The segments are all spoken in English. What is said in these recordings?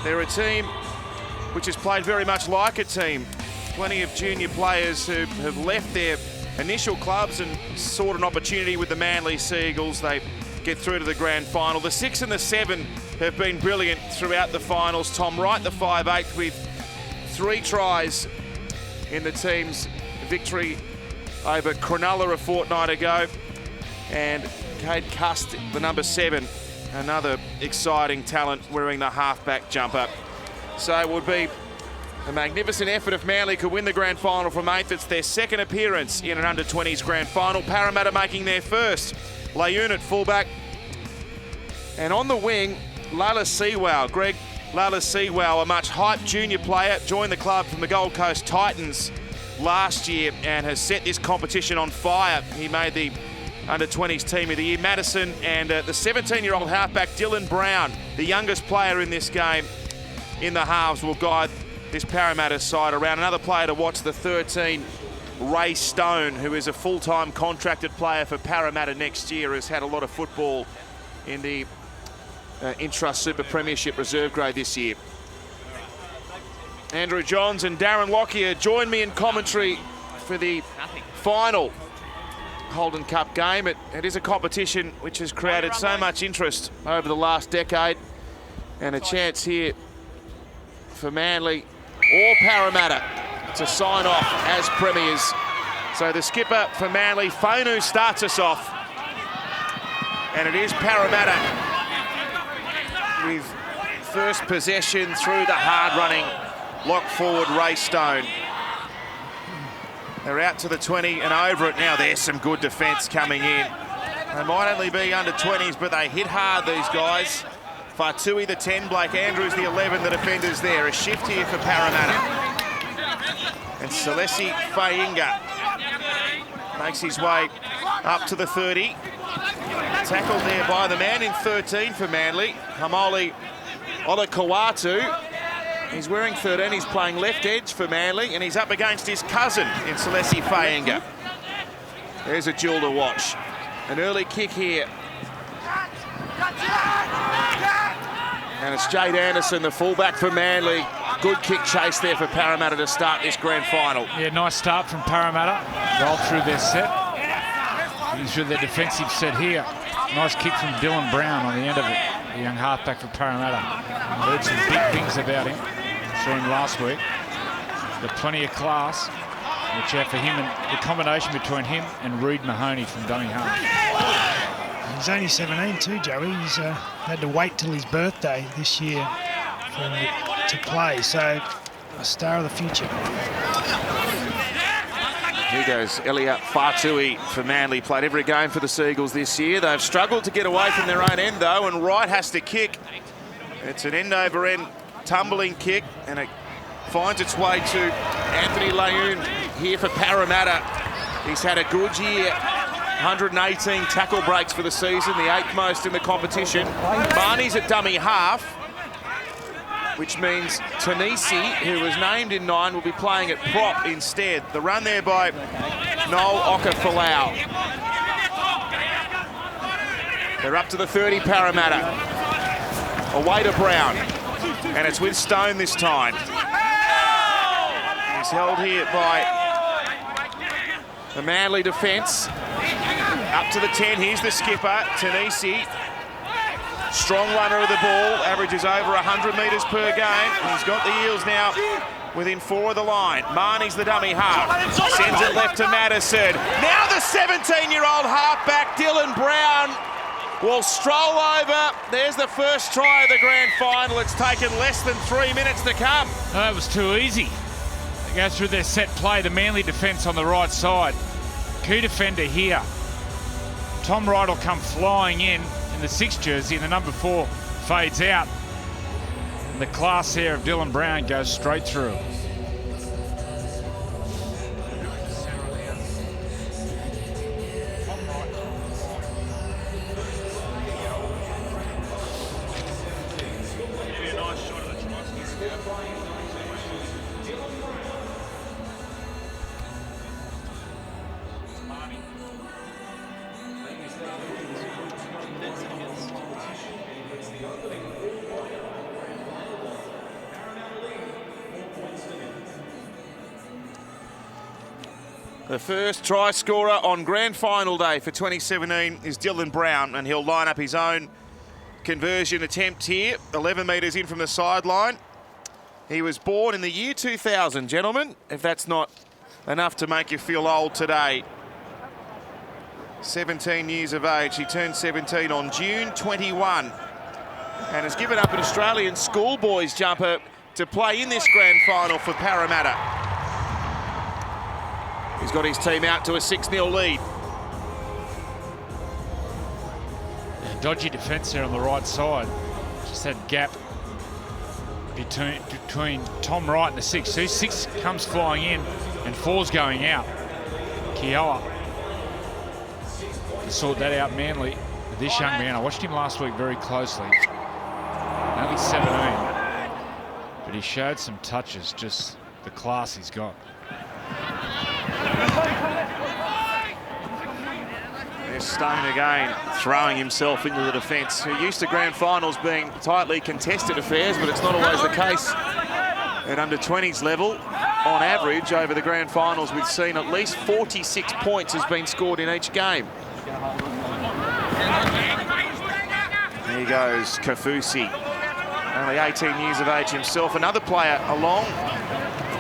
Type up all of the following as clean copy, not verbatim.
They're a team which has played very much like a team. Plenty of junior players who have left their initial clubs and sought an opportunity with the Manly Seagulls. They get through to the grand final. The 6 and the 7 have been brilliant throughout the finals. Tom Wright, the 5'8", with 3 tries in the team's victory over Cronulla a fortnight ago. And Cade Cust, the number 7, another exciting talent wearing the halfback jumper. So it would be a magnificent effort if Manly could win the grand final from 8th. It's their second appearance in an under-20s grand final. Parramatta making their first. Layoon at fullback. And on the wing, Lala Sewell. Greg Lala Sewell, a much hyped junior player, joined the club from the Gold Coast Titans last year and has set this competition on fire. He made the under-20s team of the year. Madison and the 17-year-old halfback Dylan Brown, the youngest player in this game in the halves, will guide this Parramatta side around. Another player to watch, the 13, Ray Stone, who is a full-time contracted player for Parramatta next year, has had a lot of football in the Intra-Super Premiership reserve grade this year. Andrew Johns and Darren Lockyer join me in commentary for the final Holden Cup game. It is a competition which has created so much interest over the last decade, and a chance here for Manly or Parramatta to sign off as premiers. So the skipper for Manly, Fonu, starts us off. And it is Parramatta with first possession through the hard-running lock forward Ray Stone. They're out to the 20 and over it now. There's some good defence coming in. They might only be under 20s, but they hit hard, these guys. Fatui, the 10, Blake Andrews, the 11, the defenders there. A shift here for Parramatta. And Salesi Fainga makes his way up to the 30. Tackled there by the man in 13 for Manly, Hamoli Olakawatu. He's wearing 13, he's playing left edge for Manly, and he's up against his cousin in Salesi Fainga. There's a duel to watch. An early kick here. And it's Jade Anderson, the fullback for Manly. Good kick chase there for Parramatta to start this grand final. Yeah, nice start from Parramatta. Roll through their set. Getting through their defensive set here. Nice kick from Dylan Brown on the end of it. The young halfback for Parramatta. Heard some big things about him. Saw him last week. Got plenty of class. Watch out for him, and the combination between him and Reid Mahoney from dummy half. He's only 17 too, Joey. He's had to wait till his birthday this year for him to play, so a star of the future. Here goes Elliot Fatui for Manly. Played every game for the Seagulls this year. They've struggled to get away from their own end, though, and Wright has to kick. It's an end-over-end tumbling kick, and it finds its way to Anthony Layoon here for Parramatta. He's had a good year. 118 tackle breaks for the season, the 8th most in the competition. Barney's at dummy half, which means Tanisi, who was named in 9, will be playing at prop instead. The run there by Noel Okafalau. They're up to the 30, Parramatta. Away to Brown. And it's with Stone this time. He's held here by the Manly defence. Up to the 10, here's the skipper, Tanisi. Strong runner of the ball, averages over 100 metres per game. He's got the Eels now within 4 of the line. Marnie's the dummy half. Sends it left to Madison. Now the 17-year-old halfback, Dylan Brown, will stroll over. There's the first try of the grand final. It's taken less than 3 minutes to come. No, that was too easy. They go through their set play, the Manly defence on the right side. Key defender here. Tom Wright will come flying in the 6 jersey, and the number 4 fades out. And the class here of Dylan Brown goes straight through. The first try scorer on grand final day for 2017 is Dylan Brown, and he'll line up his own conversion attempt here, 11 metres in from the sideline. He was born in the year 2000, gentlemen, if that's not enough to make you feel old today. 17 years of age. He turned 17 on June 21 and has given up an Australian schoolboys jumper to play in this grand final for Parramatta. He's got his team out to a 6-0 lead. Dodgy defence there on the right side. Just that gap between Tom Wright and the 6. So 6 comes flying in and 4's going out. Kiowa to sort that out Manly. This young man, I watched him last week very closely. Only 17, but he showed some touches, just the class he's got. There's Stone again, throwing himself into the defence. We're used to grand finals being tightly contested affairs, but it's not always the case. At under 20s level, on average, over the grand finals, we've seen at least 46 points has been scored in each game. There goes Kafusi, only 18 years of age himself. Another player along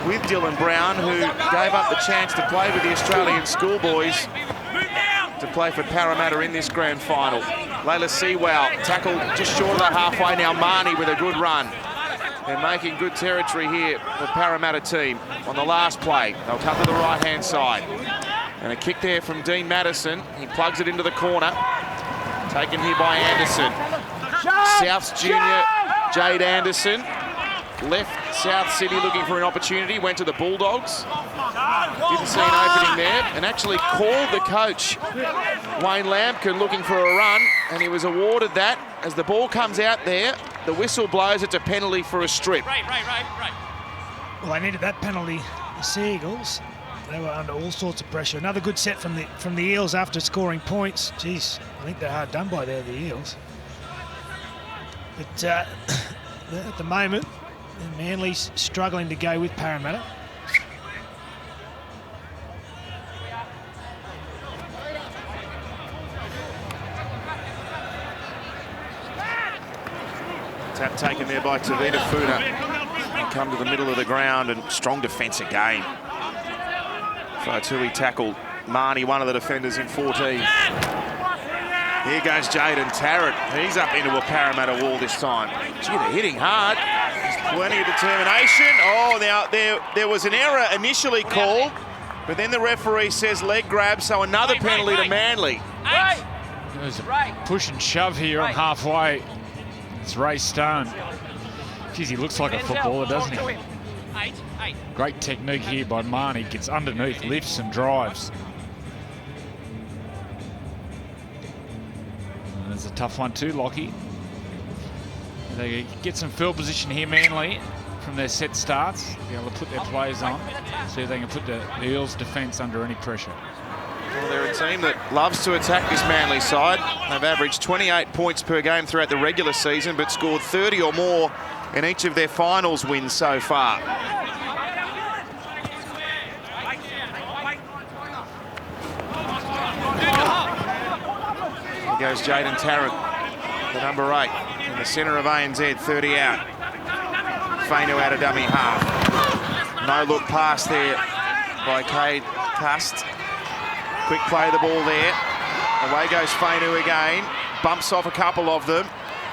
with Dylan Brown, who gave up the chance to play with the Australian schoolboys to play for Parramatta in this grand final. Layla Sewell tackled just short of the halfway now. Marnie with a good run. They're making good territory here, the Parramatta team. On the last play, they'll come to the right-hand side. And a kick there from Dean Madison. He plugs it into the corner. Taken here by Anderson. South's junior, Jade Anderson. Left South City looking for an opportunity. Went to the Bulldogs. Didn't see an opening there. And actually called the coach, Wayne Lampkin, looking for a run. And he was awarded that. As the ball comes out there, the whistle blows. It's a penalty for a strip. Right. Well, they needed that penalty, the Seagulls. They were under all sorts of pressure. Another good set from the Eels after scoring points. Jeez, I think they're hard done by there, the Eels. But at the moment, Manly's struggling to go with Parramatta. Tap taken there by Tavita Funa. Come to the middle of the ground, and strong defence again. Faitui tackled Marnie, one of the defenders in 14. Here goes Jaden Tarrant. He's up into a Parramatta wall this time. Gee, they're hitting hard. There's plenty of determination. Oh, now there was an error initially called, but then the referee says leg grab, so another penalty to Manly. There's a push and shove here on halfway. It's Ray Stone. Geez, he looks like a footballer, doesn't he? Great technique here by Marnie. Gets underneath, lifts and drives. And there's a tough one too, Lockie. They get some field position here, Manly, from their set starts. Be able to put their players on. See if they can put the Eels' defence under any pressure. Well, they're a team that loves to attack this Manly side. They've averaged 28 points per game throughout the regular season, but scored 30 or more in each of their finals wins so far. Here goes Jaden Tarrant, the number 8, in the centre of ANZ, 30 out. Fainu out of dummy half. No look pass there by Cade Cust. Quick play of the ball there. Away goes Fainu again. Bumps off a couple of them.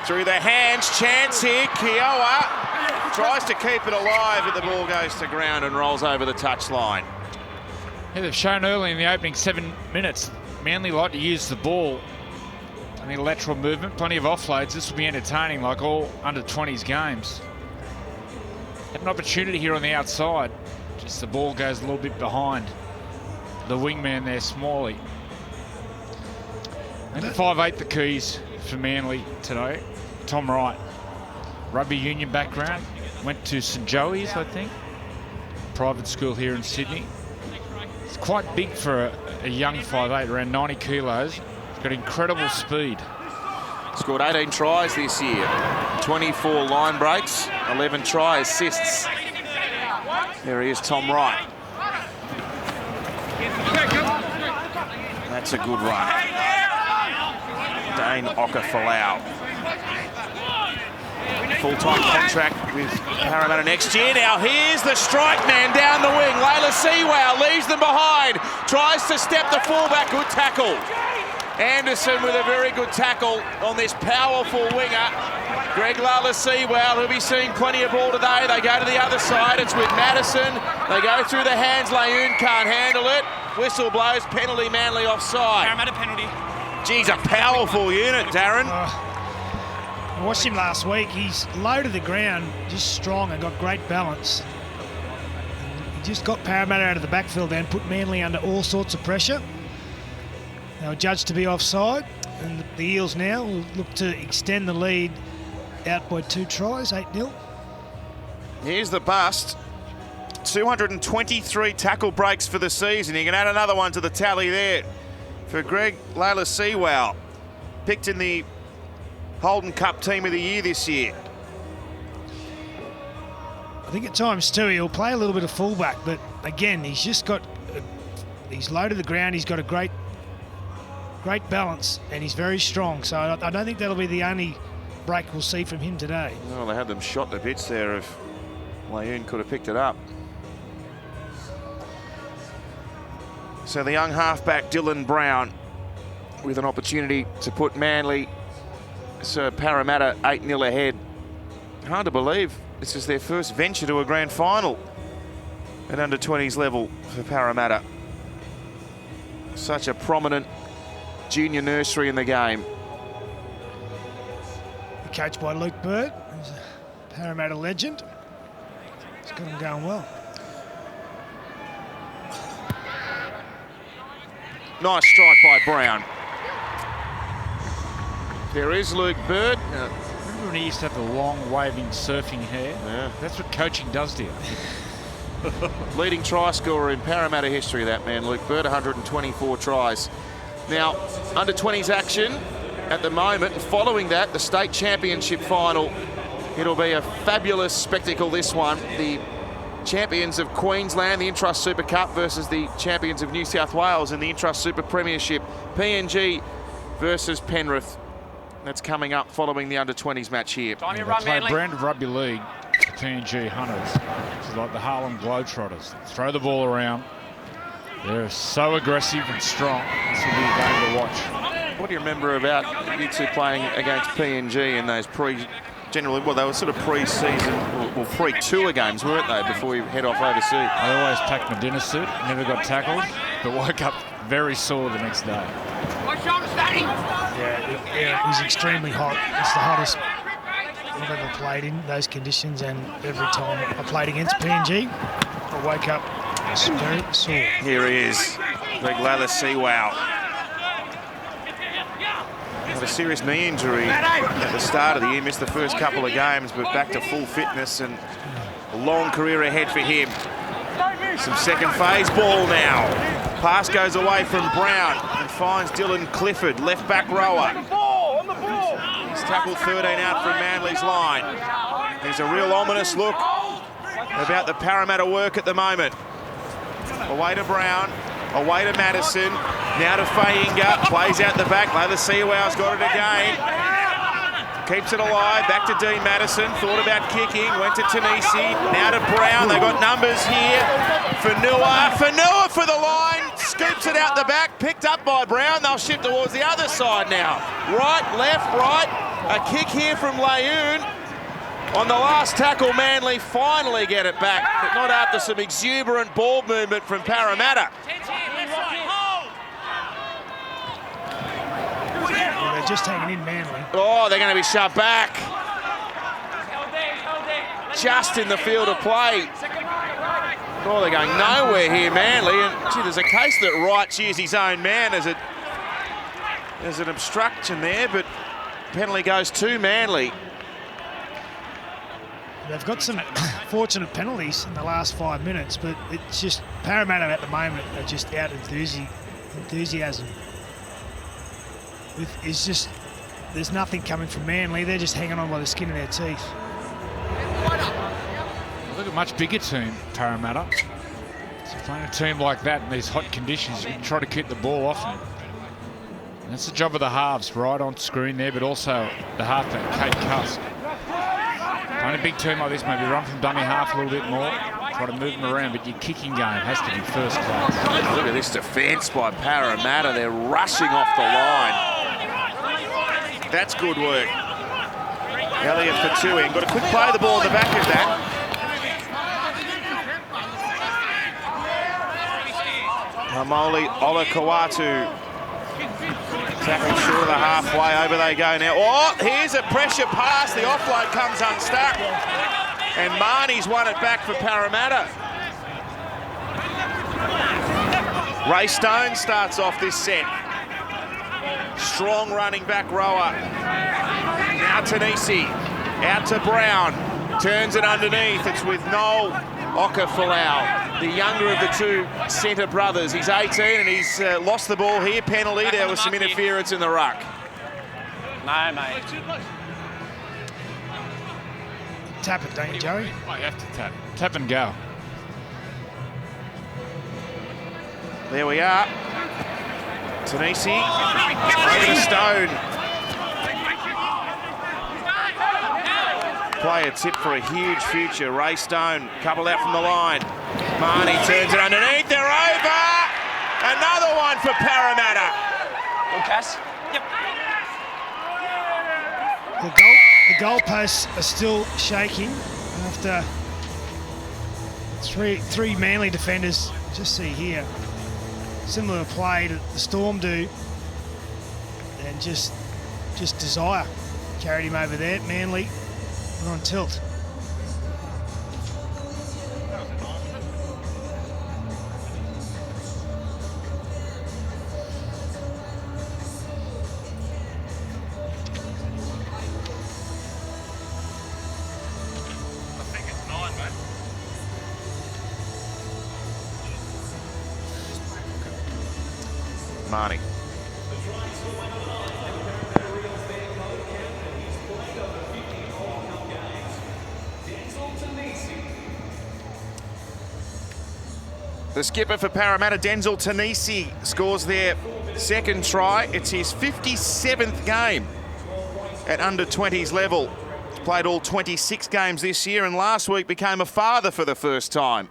Through the hands, chance here. Kiowa tries to keep it alive, but the ball goes to ground and rolls over the touchline. Yeah, they've shown early in the opening 7 minutes, Manly like to use the ball. Plenty of lateral movement, plenty of offloads. This will be entertaining like all under 20s games. Had an opportunity here on the outside. Just the ball goes a little bit behind the wingman there, Smalley. And 5'8" the keys for Manly today. Tom Wright, rugby union background, went to St Joey's, I think, private school here in Sydney. It's quite big for a young 5'8", around 90 kilos. He's got incredible speed. Scored 18 tries this year, 24 line breaks, 11 try assists. There he is, Tom Wright. That's a good run. Dane Oka-Folau. Full-time contract with Parramatta next year. Now here's the strike man down the wing. Layla Sewell leaves them behind. Tries to step the fullback. Good tackle. Anderson with a very good tackle on this powerful winger. Greg Layla Sewell, who'll be seeing plenty of ball today. They go to the other side. It's with Madison. They go through the hands. Layoon can't handle it. Whistle blows. Penalty. Manly offside. Parramatta penalty. Geez, a powerful unit, Darren. I watched him last week. He's low to the ground, just strong and got great balance. He just got Parramatta out of the backfield and put Manly under all sorts of pressure. They were judged to be offside, and the Eels now will look to extend the lead out by 2 tries, 8-0. Here's the bust. 223 tackle breaks for the season. You can add another one to the tally there for Greg Layla Sewell. Picked in the Holden Cup Team of the Year this year. I think at times too he'll play a little bit of fullback, but again he's just got he's low to the ground. He's got a great balance and he's very strong. So I don't think that'll be the only break we'll see from him today. Well, they had them shot the bits there if Layoon could have picked it up. So the young halfback Dylan Brown with an opportunity to put Manly, so Parramatta 8-0 ahead. Hard to believe this is their first venture to a grand final at under-20s level for Parramatta. Such a prominent junior nursery in the game. Coached by Luke Bird, who's a Parramatta legend. It's got him going well. Nice strike by Brown. There is Luke Bird. Remember when he used to have the long waving surfing hair? Yeah. That's what coaching does to you. Leading try scorer in Parramatta history, that man, Luke Bird, 124 tries. Now, under-20s action at the moment. Following that, the state championship final. It'll be a fabulous spectacle, this one. The champions of Queensland, the Intrust Super Cup, versus the champions of New South Wales in the Intrust Super Premiership. PNG versus Penrith. That's coming up following the under-20s match here. They play a brand of rugby league, the PNG Hunters, which is like the Harlem Globetrotters. Throw the ball around. They're so aggressive and strong. This will be a game to watch. What do you remember about you two playing against PNG in those generally, well, they were sort of pre-season or pre-tour games, weren't they, before you head off overseas? I always packed my dinner suit, never got tackled, but woke up very sore the next day. Yeah, it was extremely hot. It's the hottest I've ever played in those conditions, and every time I played against PNG, I woke up very sore. Here he is, Greg Layla Sewell. Had a serious knee injury at the start of the year, missed the first couple of games, but back to full fitness and a long career ahead for him. Some second phase ball now. Pass goes away from Brown and finds Dylan Clifford, left back rower. He's tackled 13 out from Manly's line. There's a real ominous look about the Parramatta work at the moment. Away to Brown, away to Madison, now to Fainga, plays out the back. Layla Sewell's got it again. Keeps it alive, back to Dean Madison, thought about kicking, went to Tanisi, now to Brown. They got numbers here. Fanua for the line, scoops it out the back, picked up by Brown. They'll shift towards the other side now. Right, left, right. A kick here from Layoon. On the last tackle, Manly finally get it back, but not after some exuberant ball movement from Parramatta. Well, they're just hanging in Manly. Oh, they're going to be shoved back. Just in the field of play. Oh, they're going nowhere here, Manly. And gee, there's a case that Wright cheers his own man as there's an obstruction there, but penalty goes to Manly. They've got some fortunate penalties in the last 5 minutes, but it's just Parramatta at the moment are just out enthusiasm. It's just there's nothing coming from Manly. They're just hanging on by the skin of their teeth. Look at a much bigger team, Parramatta. Playing a team like that in these hot conditions, you try to keep the ball off them. And that's the job of the halves, right on screen there, but also the halfback, Kate Cusk. Playing a big team like this, maybe run from dummy half a little bit more, try to move them around, but your kicking game has to be first class. Look at this defence by Parramatta. They're rushing off the line. That's good work. Elliott for two in. Got a quick play of the ball in the back of that. Hamoli Olakawatu. Tackle short of the halfway. Over they go now. Oh, here's a pressure pass. The offload comes unstuck. And Marnie's won it back for Parramatta. Ray Stone starts off this set. Strong running back rower. Now Tanisi. Out to Brown. Turns it underneath. It's with Noel Okafalau, the younger of the two centre brothers. He's 18 and he's lost the ball here. Penalty. There was some interference in the ruck. No, mate. Tap it, don't you, Joey? Oh, you have to tap. Tap and go. There we are. Tanisi over to Stone. Player tip for a huge future. Ray Stone coupled out from the line. Marnie turns it underneath. They're over. Another one for Parramatta. Good Cass. Yep. The goalposts are still shaking after three Manly defenders. Just see here, similar play that the Storm do, and just Desire carried him over there. Manly were on tilt. Marnie. The skipper for Parramatta, Denzel Tanisi, scores their second try. It's his 57th game at under-20s level. He's played all 26 games this year and last week became a father for the first time.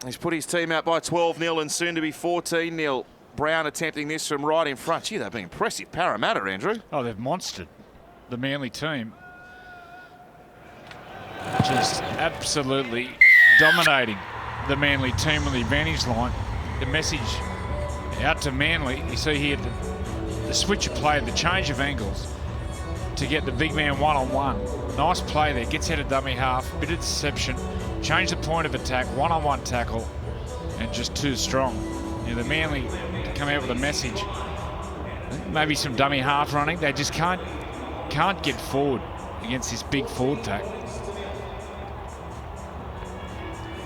He's put his team out by 12-0 and soon to be 14-0. Brown attempting this from right in front. Gee, they've been impressive. Parramatta, Andrew. Oh, they've monstered the Manly team. Just absolutely dominating the Manly team on the advantage line. The message out to Manly, you see here the switch of play, the change of angles to get the big man one-on-one. Nice play there, gets out of dummy half, bit of deception, change the point of attack, one-on-one tackle, and just too strong. You know, the Manly come out with a message. Maybe some dummy half running. They just can't get forward against this big forward tack.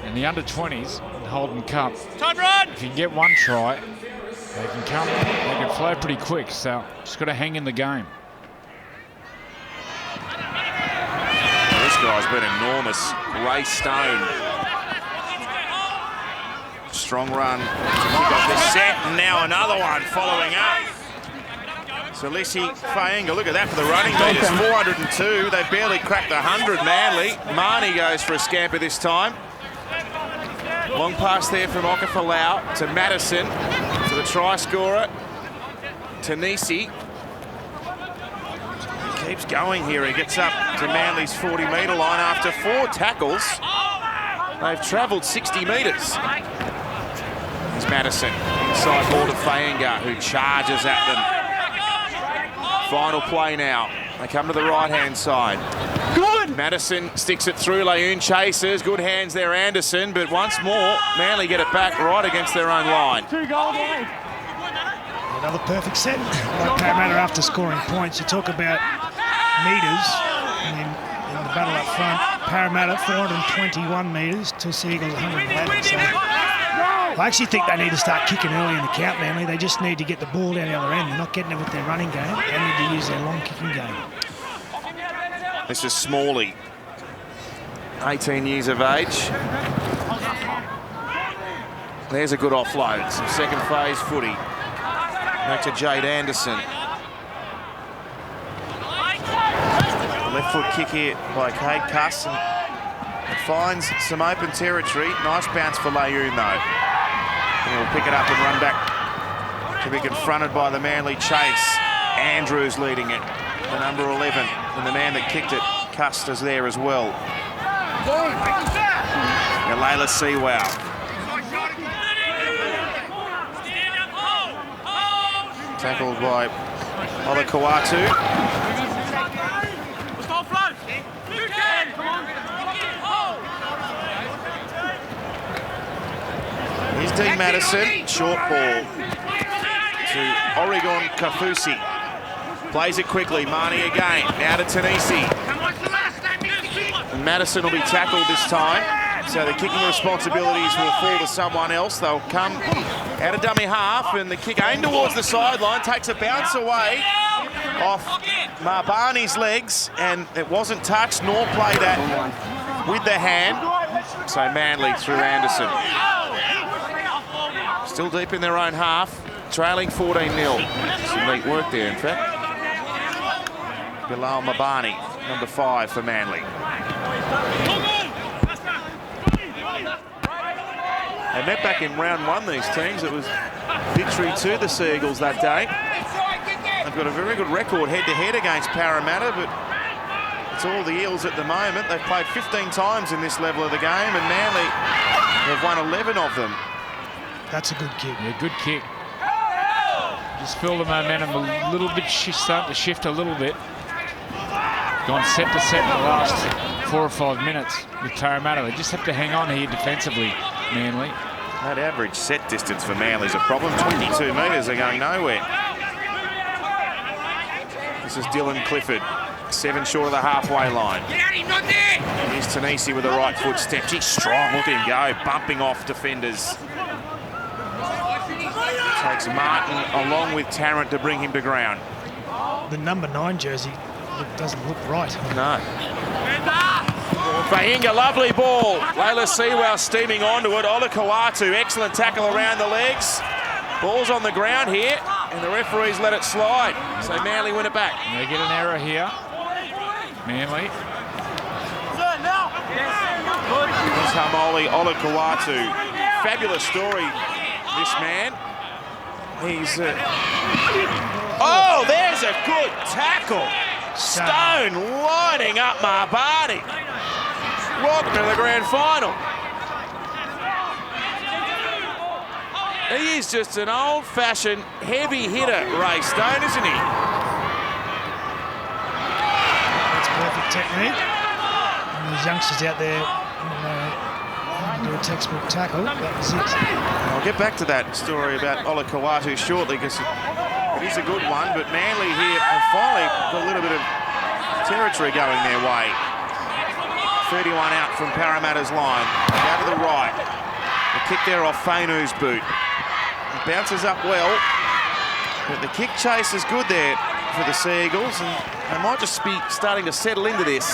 And the under-20s, Holden Cup, Time run! if you can get one try, they can flow pretty quick. So just got to hang in the game. This guy's been enormous. Ray Stone. Strong run to kick off this set, and now another one following up. So Lissi Fainga, look at that for the running meters, 402. They barely cracked 100, Manly. Marnie goes for a scamper this time. Long pass there from Okafalau to Madison, to the try scorer, Tanisi. Keeps going here. He gets up to Manly's 40-metre line after 4 tackles. They've travelled 60 metres. It's Madison, inside ball to Fainga, who charges at them. Final play now. They come to the right-hand side. Good! Madison sticks it through. Leune chases. Good hands there, Anderson. But once more, Manly get it back right against their own line. 2 goals. Another perfect set. Like Parramatta after scoring points. You talk about metres, and then in the battle up front, Parramatta 421 metres to Seagulls 111. So I actually think they need to start kicking early in the count, Manly. They just need to get the ball down the other end. They're not getting it with their running game. They need to use their long kicking game. This is Smalley, 18 years of age. There's a good offload. Some second phase footy. Back to Jade Anderson. Left foot kick here by Cade Cuss. And it finds some open territory. Nice bounce for Layoon though. And he'll pick it up and run back to be confronted by the Manly chase. Andrews leading it, the number 11. And the man that kicked it, Custer's there as well. And Layla Sewell. Tackled by Olakau'atu. Here's Dean Madison, short ball to Oregon Kafusi. Plays it quickly, Marnie again, now to Tanisi. And Madison will be tackled this time, so the kicking responsibilities will fall to someone else. They'll come out of dummy half, and the kick aimed towards the sideline, takes a bounce away off Marbani's legs, and it wasn't touched nor played at with the hand. So Manly through Anderson. Still deep in their own half, trailing 14-0. Some neat work there, in fact. Bilal Mabani, number 5 for Manly. They met back in round 1, these teams. It was victory to the Seagulls that day. They've got a very good record head-to-head against Parramatta, but it's all the Eels at the moment. They've played 15 times in this level of the game, and Manly have won 11 of them. That's a good kick. Yeah, good kick. Just feel the momentum a little bit, starting to shift a little bit. Gone set to set in the last 4 or 5 minutes with Parramatta. They just have to hang on here defensively, Manly. That average set distance for Manly's a problem. 22 metres, they're going nowhere. This is Dylan Clifford, 7 short of the halfway line. Here's Tanisi with a right foot step. She's strong, look at him go, bumping off defenders. Takes Martin along with Tarrant to bring him to ground. The number 9 jersey doesn't look right. No. Fahinga, lovely ball. Layla Sewell steaming onto it. Olakau'atu, excellent tackle around the legs. Ball's on the ground here, and the referees let it slide. So Manly win it back. They get an error here. Manly. Here's Hamoli Olakau'atu. Fabulous story, this man. He's... Oh, there's a good tackle. Stone lining up Marbani. Welcome to the grand final. He is just an old-fashioned heavy hitter, Ray Stone, isn't he? That's perfect technique. And those youngsters out there do a textbook tackle. That was it. I'll get back to that story about Olakau'atu shortly, because it is a good one, but Manly here have finally got a little bit of territory going their way. 31 out from Parramatta's line. Out to the right. The kick there off Fainu's boot. It bounces up well, but the kick chase is good there for the Seagulls, and they might just be starting to settle into this.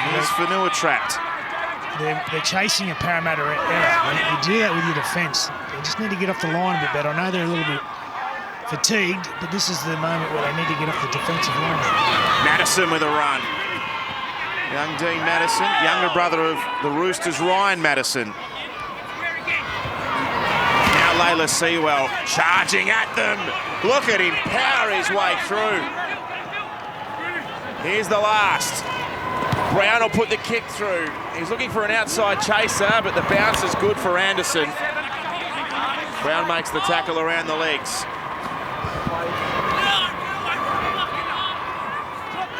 Here's Fanua trapped. They're chasing a Parramatta error. You do that with your defence. They just need to get off the line a bit better. I know they're a little bit fatigued, but this is the moment where they need to get off the defensive line. Madison with a run. Young Dean Madison, younger brother of the Roosters, Ryan Madison. Now Layla Sewell charging at them. Look at him power his way through. Here's the last. Brown will put the kick through. He's looking for an outside chaser, but the bounce is good for Anderson. Brown makes the tackle around the legs.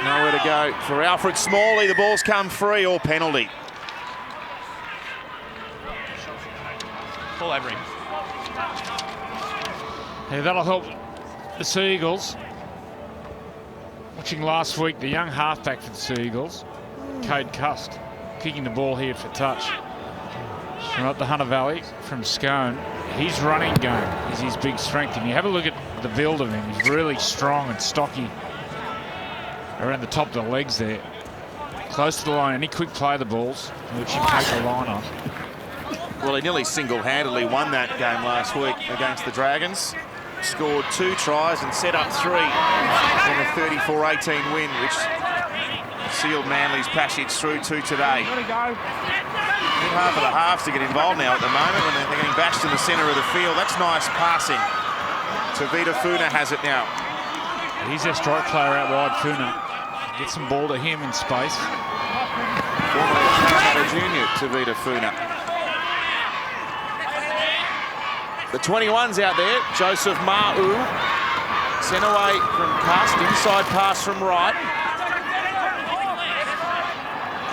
Nowhere to go for Alfred Smalley. The ball's come free or penalty. Full Avery. Yeah, that'll help the Seagulls. Watching last week, the young halfback for the Seagulls, Cade Cuss, kicking the ball here for touch. From up the Hunter Valley, from Scone. His running game is his big strength. And you have a look at the build of him. He's really strong and stocky around the top of the legs there. Close to the line, any quick play the balls, which you take the line on. Well, he nearly single-handedly won that game last week against the Dragons. Scored 2 tries and set up 3 in a 34-18 win, which sealed Manly's passage through to today. Half of the halves to get involved now at the moment when they're getting bashed in the centre of the field. That's nice passing. Tavita Funa has it now. He's their strike player out wide, Funa. Get some ball to him in space. Former Parramatta junior, Tavita Funa. The 21's out there. Joseph Ma'u. Sent away from Cust. Inside pass from Wright.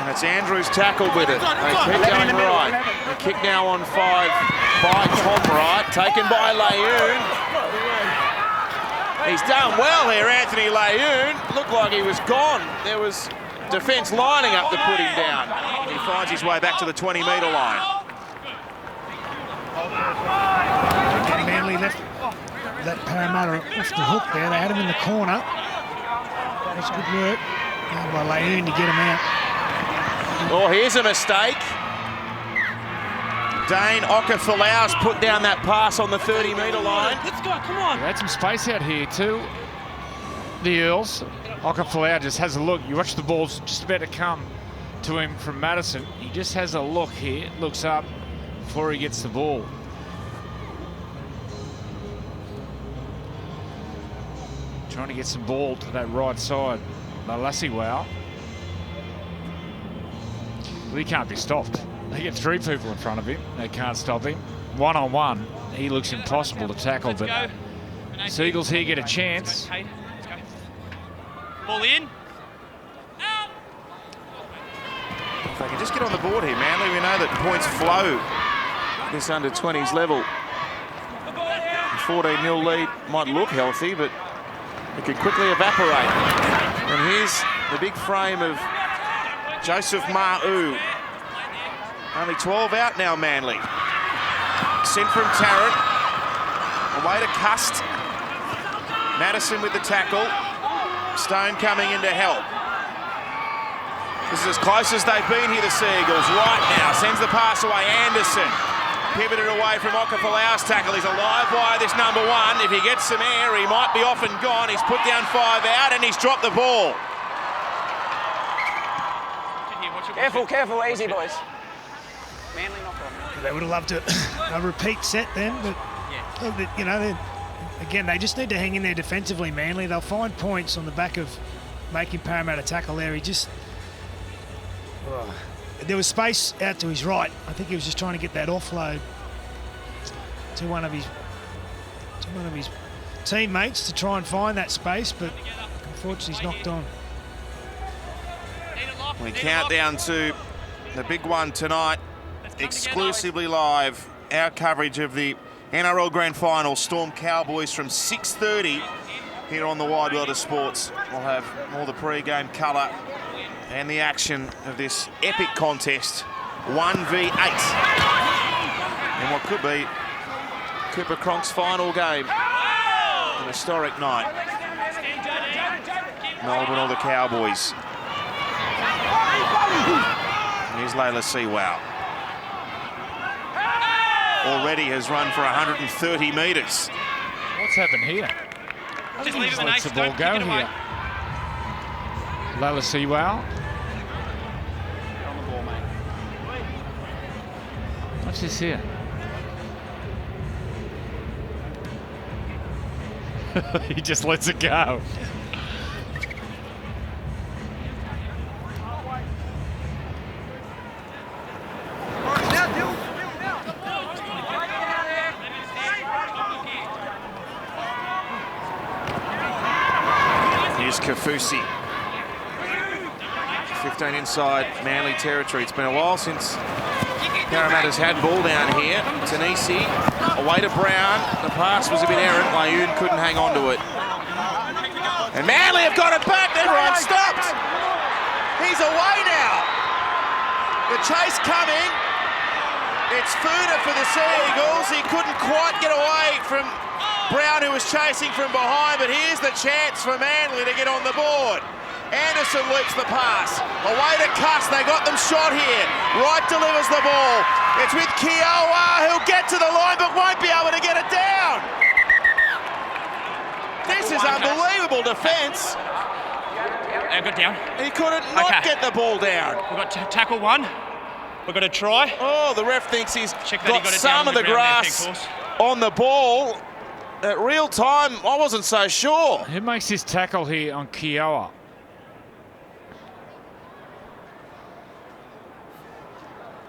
And it's Andrews tackled with it. They keep going right. The kick now on 5 by Tom Wright. Taken by Layoon. He's done well here, Anthony Layoon. Looked like he was gone. There was defence lining up to put him down. He finds his way back to the 20-metre line. Again, Manly left that Parramatta off the hook there. They had him in the corner. That was good work by Layoon to get him out. Oh, here's a mistake. Dane Okafalau's put down that pass on the 30-metre line. Let's go, come on. They had some space out here too. The Eels. Okafalau just has a look. You watch the ball's just about to come to him from Madison. He just has a look here, looks up before he gets the ball. Trying to get some ball to that right side. Lalasiwao. Well, he can't be stopped. They get 3 people in front of him. They can't stop him. One-on-one, he looks impossible to tackle, but Seagulls here get a chance. Let's go. Ball in. If they can just get on the board here, Manly, we know that points flow this under-20s level. The 14-0 lead might look healthy, but it could quickly evaporate. And here's the big frame of Joseph Ma'u. Only 12 out now, Manly. Sent from Tarrant. Away to Cust. Madison with the tackle. Stone coming in to help. This is as close as they've been here, the Seagulls. Right now, sends the pass away. Anderson pivoted away from Okafalau's tackle. He's a live wire, this number 1. If he gets some air, he might be off and gone. He's put down 5 out and he's dropped the ball. Careful, careful, easy, boys. Manly knock on. They would have loved a repeat set then, but you know, again, they just need to hang in there defensively, Manly. They'll find points on the back of making Parramatta tackle there. He just... there was space out to his right. I think he was just trying to get that offload to one of his teammates to try and find that space, but unfortunately he's knocked on. We count down to the big one tonight, exclusively live. Our coverage of the NRL Grand Final, Storm Cowboys from 6:30 here on the Wide World of Sports. We'll have all the pre-game colour and the action of this epic contest, 1v8. And what could be Cooper Cronk's final game. An historic night. Melbourne or the Cowboys. Here's Layla Siwao. Already has run for 130 metres. What's happened here? Just leave him an Lets ace. the ball Don't go kick it away. here. Layla Siwao. On the ball, mate. What's this here? He just lets it go. Here's Kafusi. 15 inside Manly territory. It's been a while since Parramatta's had ball down here. Tanisi away to Brown. The pass was a bit errant. Layoon couldn't hang on to it. And Manly have got it back. Everyone stopped. He's away now. The chase coming. It's Funa for the Seagulls. He couldn't quite get away from Brown, who was chasing from behind, but here's the chance for Manly to get on the board. Anderson loops the pass. Away to Cuss. They got them shot here. Wright delivers the ball. It's with Kiowa, who'll get to the line but won't be able to get it down. This is unbelievable defence. Got down. He couldn't not get the ball down. We've got tackle 1. We've got a try. Oh, the ref thinks he's Check that got he got it some down of the ground there, grass on the ball. At real time, I wasn't so sure. Who makes this tackle here on Kiowa?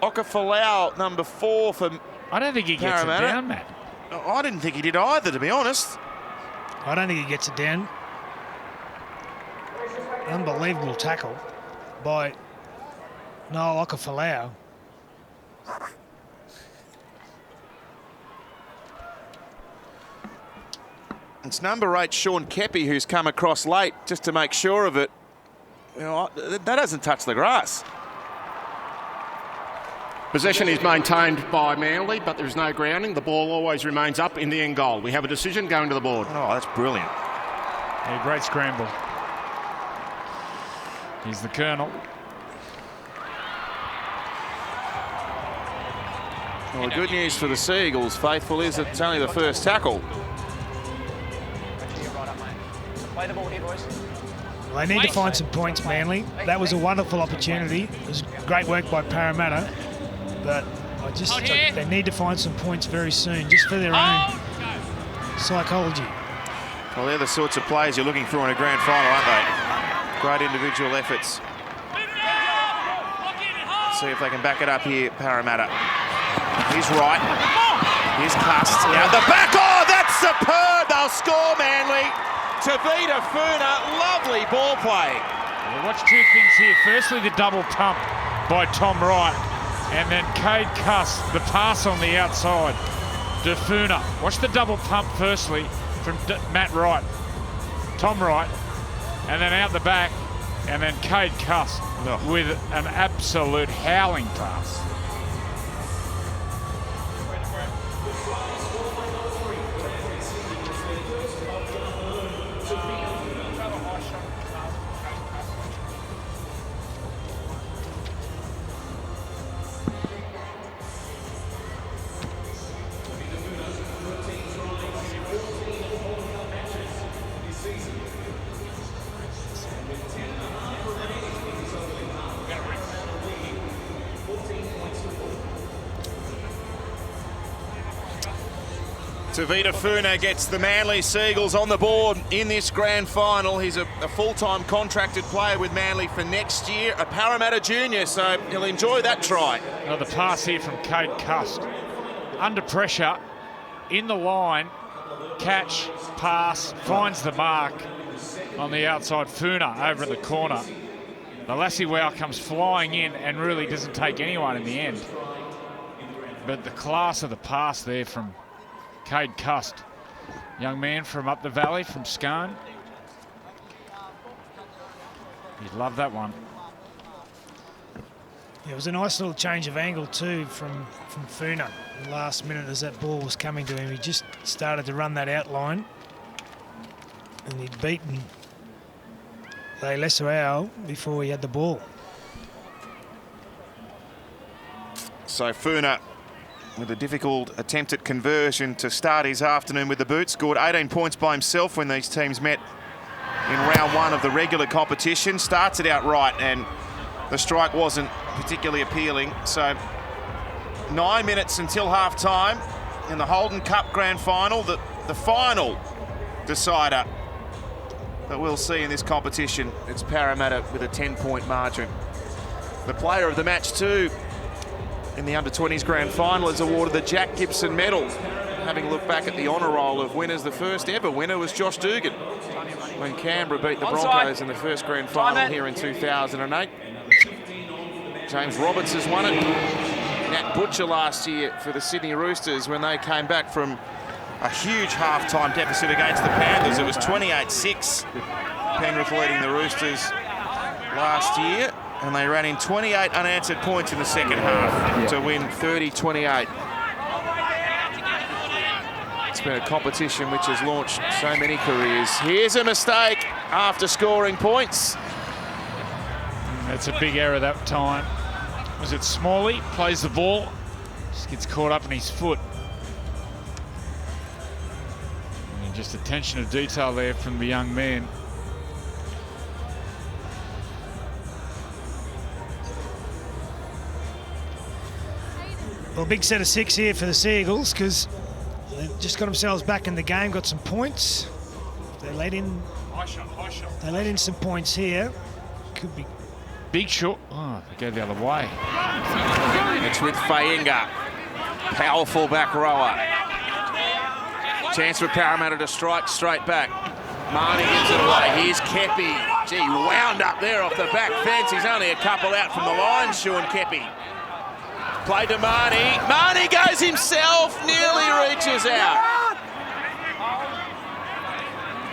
Okafalau, number 4 for I don't think he gets Parramatta. it down, Matt. I didn't think he did either, to be honest. I don't think he gets it down. Unbelievable tackle by Noel Okafalau. It's number 8, Sean Kepi, who's come across late just to make sure of it. You know, that hasn't touched the grass. Possession is maintained by Manly, but there is no grounding. The ball always remains up in the end goal. We have a decision going to the board. Oh, that's brilliant. Yeah, great scramble. He's the Colonel. Well, the good news for the Seagulls, Faithful, is that it's only the first tackle. Play the ball here, boys. Well, they need to find some points, Manly. That was a wonderful opportunity. It was great work by Parramatta, but they need to find some points very soon, just for their own psychology. Well, they're the sorts of players you're looking for in a grand final, aren't they? Great individual efforts. See if they can back it up here, Parramatta. He's right. Here's Cust. Out the back. Oh, that's superb. They'll score, Manly. Tavita Funa, lovely ball play. Well, watch two things here. Firstly, the double pump by Tom Wright, and then Cade Cuss, the pass on the outside to Funa. Watch the double pump firstly from Matt Wright, Tom Wright, and then out the back, and then Cade Cuss with an absolute howling pass. Tavita Funa gets the Manly Seagulls on the board in this grand final. He's a full-time contracted player with Manly for next year, a Parramatta junior, so he'll enjoy that try. Another pass here from Cade Cust. Under pressure, in the line, catch, pass, finds the mark on the outside. Funa over in the corner. The Lassie Wow comes flying in and really doesn't take anyone in the end. But the class of the pass there from Cade Cust, young man from up the valley, from Scone. You'd love that one. It was a nice little change of angle too from Funa. The last minute as that ball was coming to him, he just started to run that outline, and he'd beaten Lesuau before he had the ball. So Funa, with a difficult attempt at conversion to start his afternoon with the boot, scored 18 points by himself when these teams met in round 1 of the regular competition. Starts it out right, and the strike wasn't particularly appealing. So 9 minutes until half-time in the Holden Cup Grand Final, the final decider that we'll see in this competition. It's Parramatta with a 10-point margin. The player of the match too in the under-20s grand final is awarded the Jack Gibson Medal. Having a look back at the honour roll of winners, the first ever winner was Josh Dugan when Canberra beat the Broncos in the first grand final here in 2008. James Roberts has won it. Nat Butcher last year for the Sydney Roosters when they came back from a huge half-time deficit against the Panthers. It was 28-6. Penrith leading the Roosters last year, and they ran in 28 unanswered points in the second half to win 30-28. It's been a competition which has launched so many careers. Here's a mistake after scoring points. That's a big error that time. Was it Smalley? Plays the ball. Just gets caught up in his foot. And just attention to detail there from the young man. Well, big set of 6 here for the Seagulls because they've just got themselves back in the game, got some points. They let in. They let in some points here. Could be big shot. Oh, they go the other way. It's with Fainga. Powerful back rower. Chance for Parramatta to strike straight back. Marnie gives it away. Here's Kepi. Gee, wound up there off the back fence. He's only a couple out from the line, Sean Kepi. Play to Marnie. Marnie goes himself, nearly reaches out.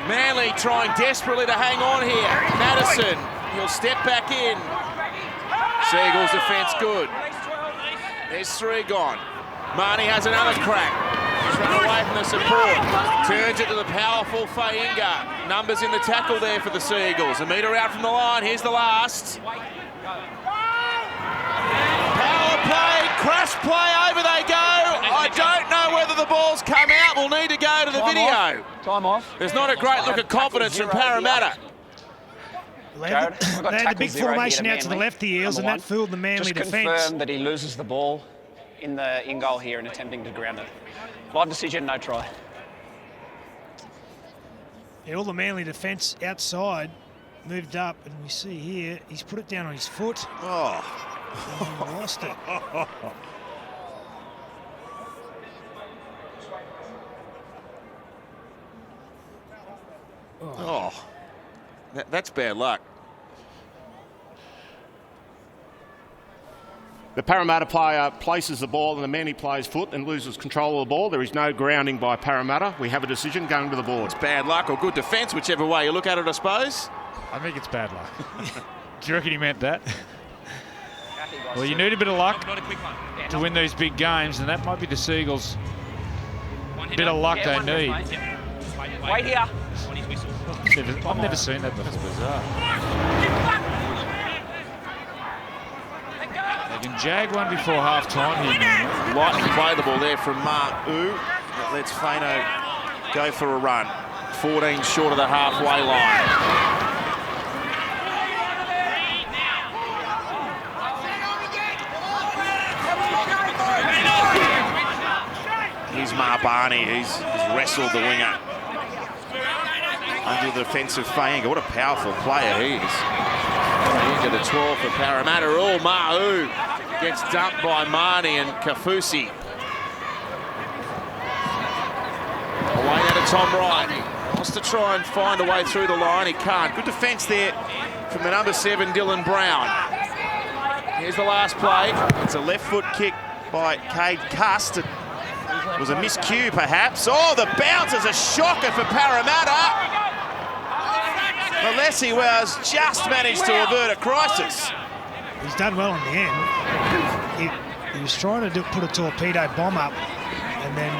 Manly trying desperately to hang on here. Madison, he'll step back in. Seagulls defence good. There's 3 gone. Marnie has another crack. He's run away from the support. Turns it to the powerful Fainga. Numbers in the tackle there for the Seagulls. A metre out from the line. Here's the last. Power play, crash play, over they go. I don't know whether the ball's come out. We'll need to go to the video. Time off. There's not a great look of confidence from Parramatta. They had the big formation out to the left, the Eels, and that fooled the Manly defence. Just confirm that he loses the ball in the in-goal here and attempting to ground it. Live decision, no try. Yeah, all the Manly defence outside moved up, and we see here, he's put it down on his foot. Oh. And lost it. Oh. That's bad luck. The Parramatta player places the ball in the Manly player's foot and loses control of the ball. There is no grounding by Parramatta. We have a decision going to the board. It's bad luck or good defence, whichever way you look at it, I suppose. I think it's bad luck. Do you reckon he meant that? Well, you need a bit of luck to win these big games, and that might be the Seagulls' bit of luck they need. Wait here. I've never seen that before. It's bizarre. They can jag one before half-time here, man. Lightly play the ball there from Ma'u. That lets Fano go for a run. 14 short of the halfway line. Here's Marbani, he's wrestled the winger under the defensive Fainga. What a powerful player he is. Into the 12 for Parramatta. Oh, Ma'u gets dumped by Marnie and Kafusi. Away now to Tom Wright. Wants to try and find a way through the line. He can't. Good defence there from the number 7, Dylan Brown. Here's the last play. It's a left foot kick by Cade Cust. It was a miscue, perhaps. Oh, the bounce is a shocker for Parramatta. Alessi has just managed to avert a crisis. He's done well in the end. He was trying to put a torpedo bomb up and then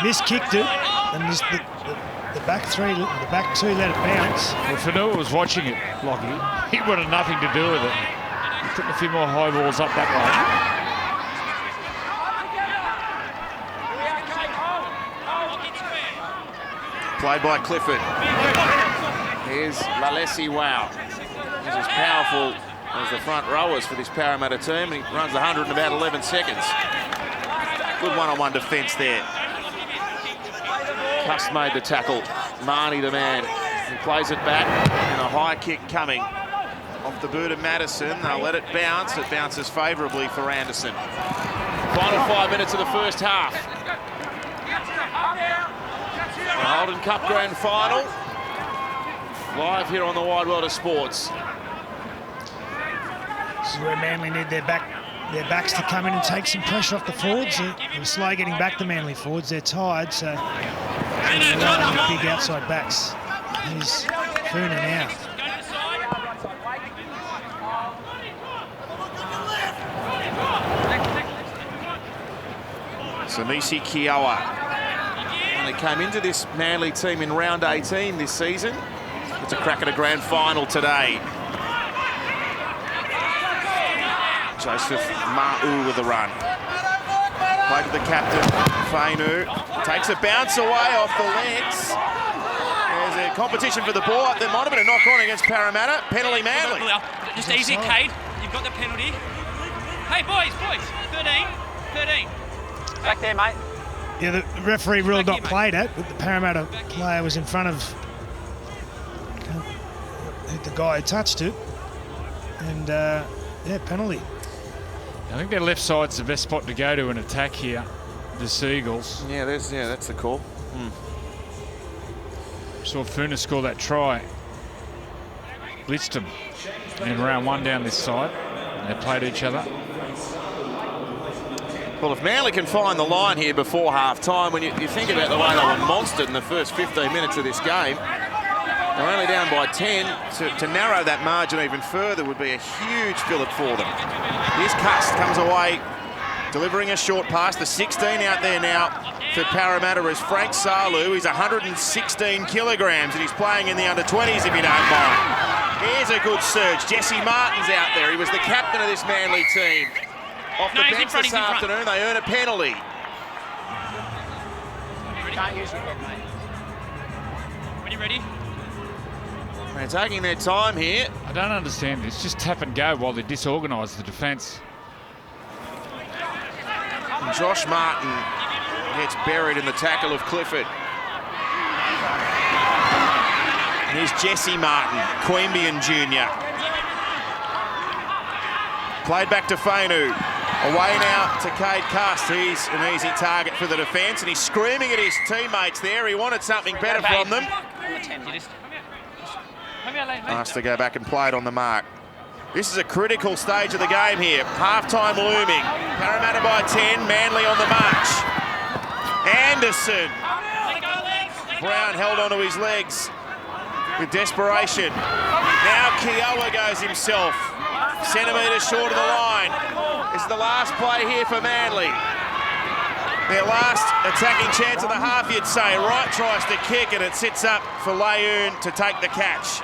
miskicked it, and the back two let it bounce. Well, Fanua was watching it, Lockie. He wanted nothing to do with it. He took a few more high balls up that way. Played by Clifford. Here's Lalesi. Wow. He's as powerful as the front rowers for this Parramatta team. He runs 100 in about 11 seconds. Good one-on-one defence there. Cust made the tackle. Marnie the man. He plays it back and a high kick coming off the boot of Madison. They'll let it bounce. It bounces favourably for Anderson. Final 5 minutes of the first half. The Holden Cup Grand Final, live here on the Wide World of Sports. This is where Manly need their backs to come in and take some pressure off the forwards. They're slow getting back the Manly forwards. They're tired, so big outside backs. Here's Funa now. Samisi Kiowa. They came into this Manly team in round 18 this season. It's a crack at a grand final today. Joseph Ma'u with the run. Play to the captain, Fainu. Takes a bounce away off the legs. There's a competition for the ball. There might have been a knock-on against Parramatta. Penalty Manly. Just easy, Cade. You've got the penalty. Hey, boys. 13. Back there, mate. Yeah, the referee ruled not played it, but the Parramatta player was in front of the guy who touched it. And, yeah, penalty. I think their left side's the best spot to go to an attack here, the Seagulls. Yeah, that's the call. Saw Funa score that try. Blitzed them in round one down this side. They played each other. Well, if Manly can find the line here before half-time, when you think about the way they were monstered in the first 15 minutes of this game, they're only down by 10. To narrow that margin even further would be a huge fillip for them. Here's Cust, comes away, delivering a short pass. The 16 out there now for Parramatta is Frank Salu. He's 116 kilograms and he's playing in the under-20s, if you don't mind. Here's a good surge. Jesse Martin's out there. He was the captain of this Manly team. Off the bench this afternoon, they earn a penalty. Can't use your head, mate. When you ready? They're taking their time here. I don't understand this. Just tap and go while they disorganise the defence. And Josh Martin gets buried in the tackle of Clifford. Here's Jesse Martin, Queanbeyan Jr. Played back to Fainu. Away now to Cade Cust. He's an easy target for the defence, and he's screaming at his teammates there. He wanted something better from them. Asked to go back and play it on the mark. This is a critical stage of the game here. Half-time looming. Parramatta by 10, Manly on the march. Anderson. Brown held onto his legs with desperation. Now Kiowa goes himself. Centimetres short of the line. This is the last play here for Manly. Their last attacking chance of the half, you'd say. Wright tries to kick and it sits up for Leung to take the catch.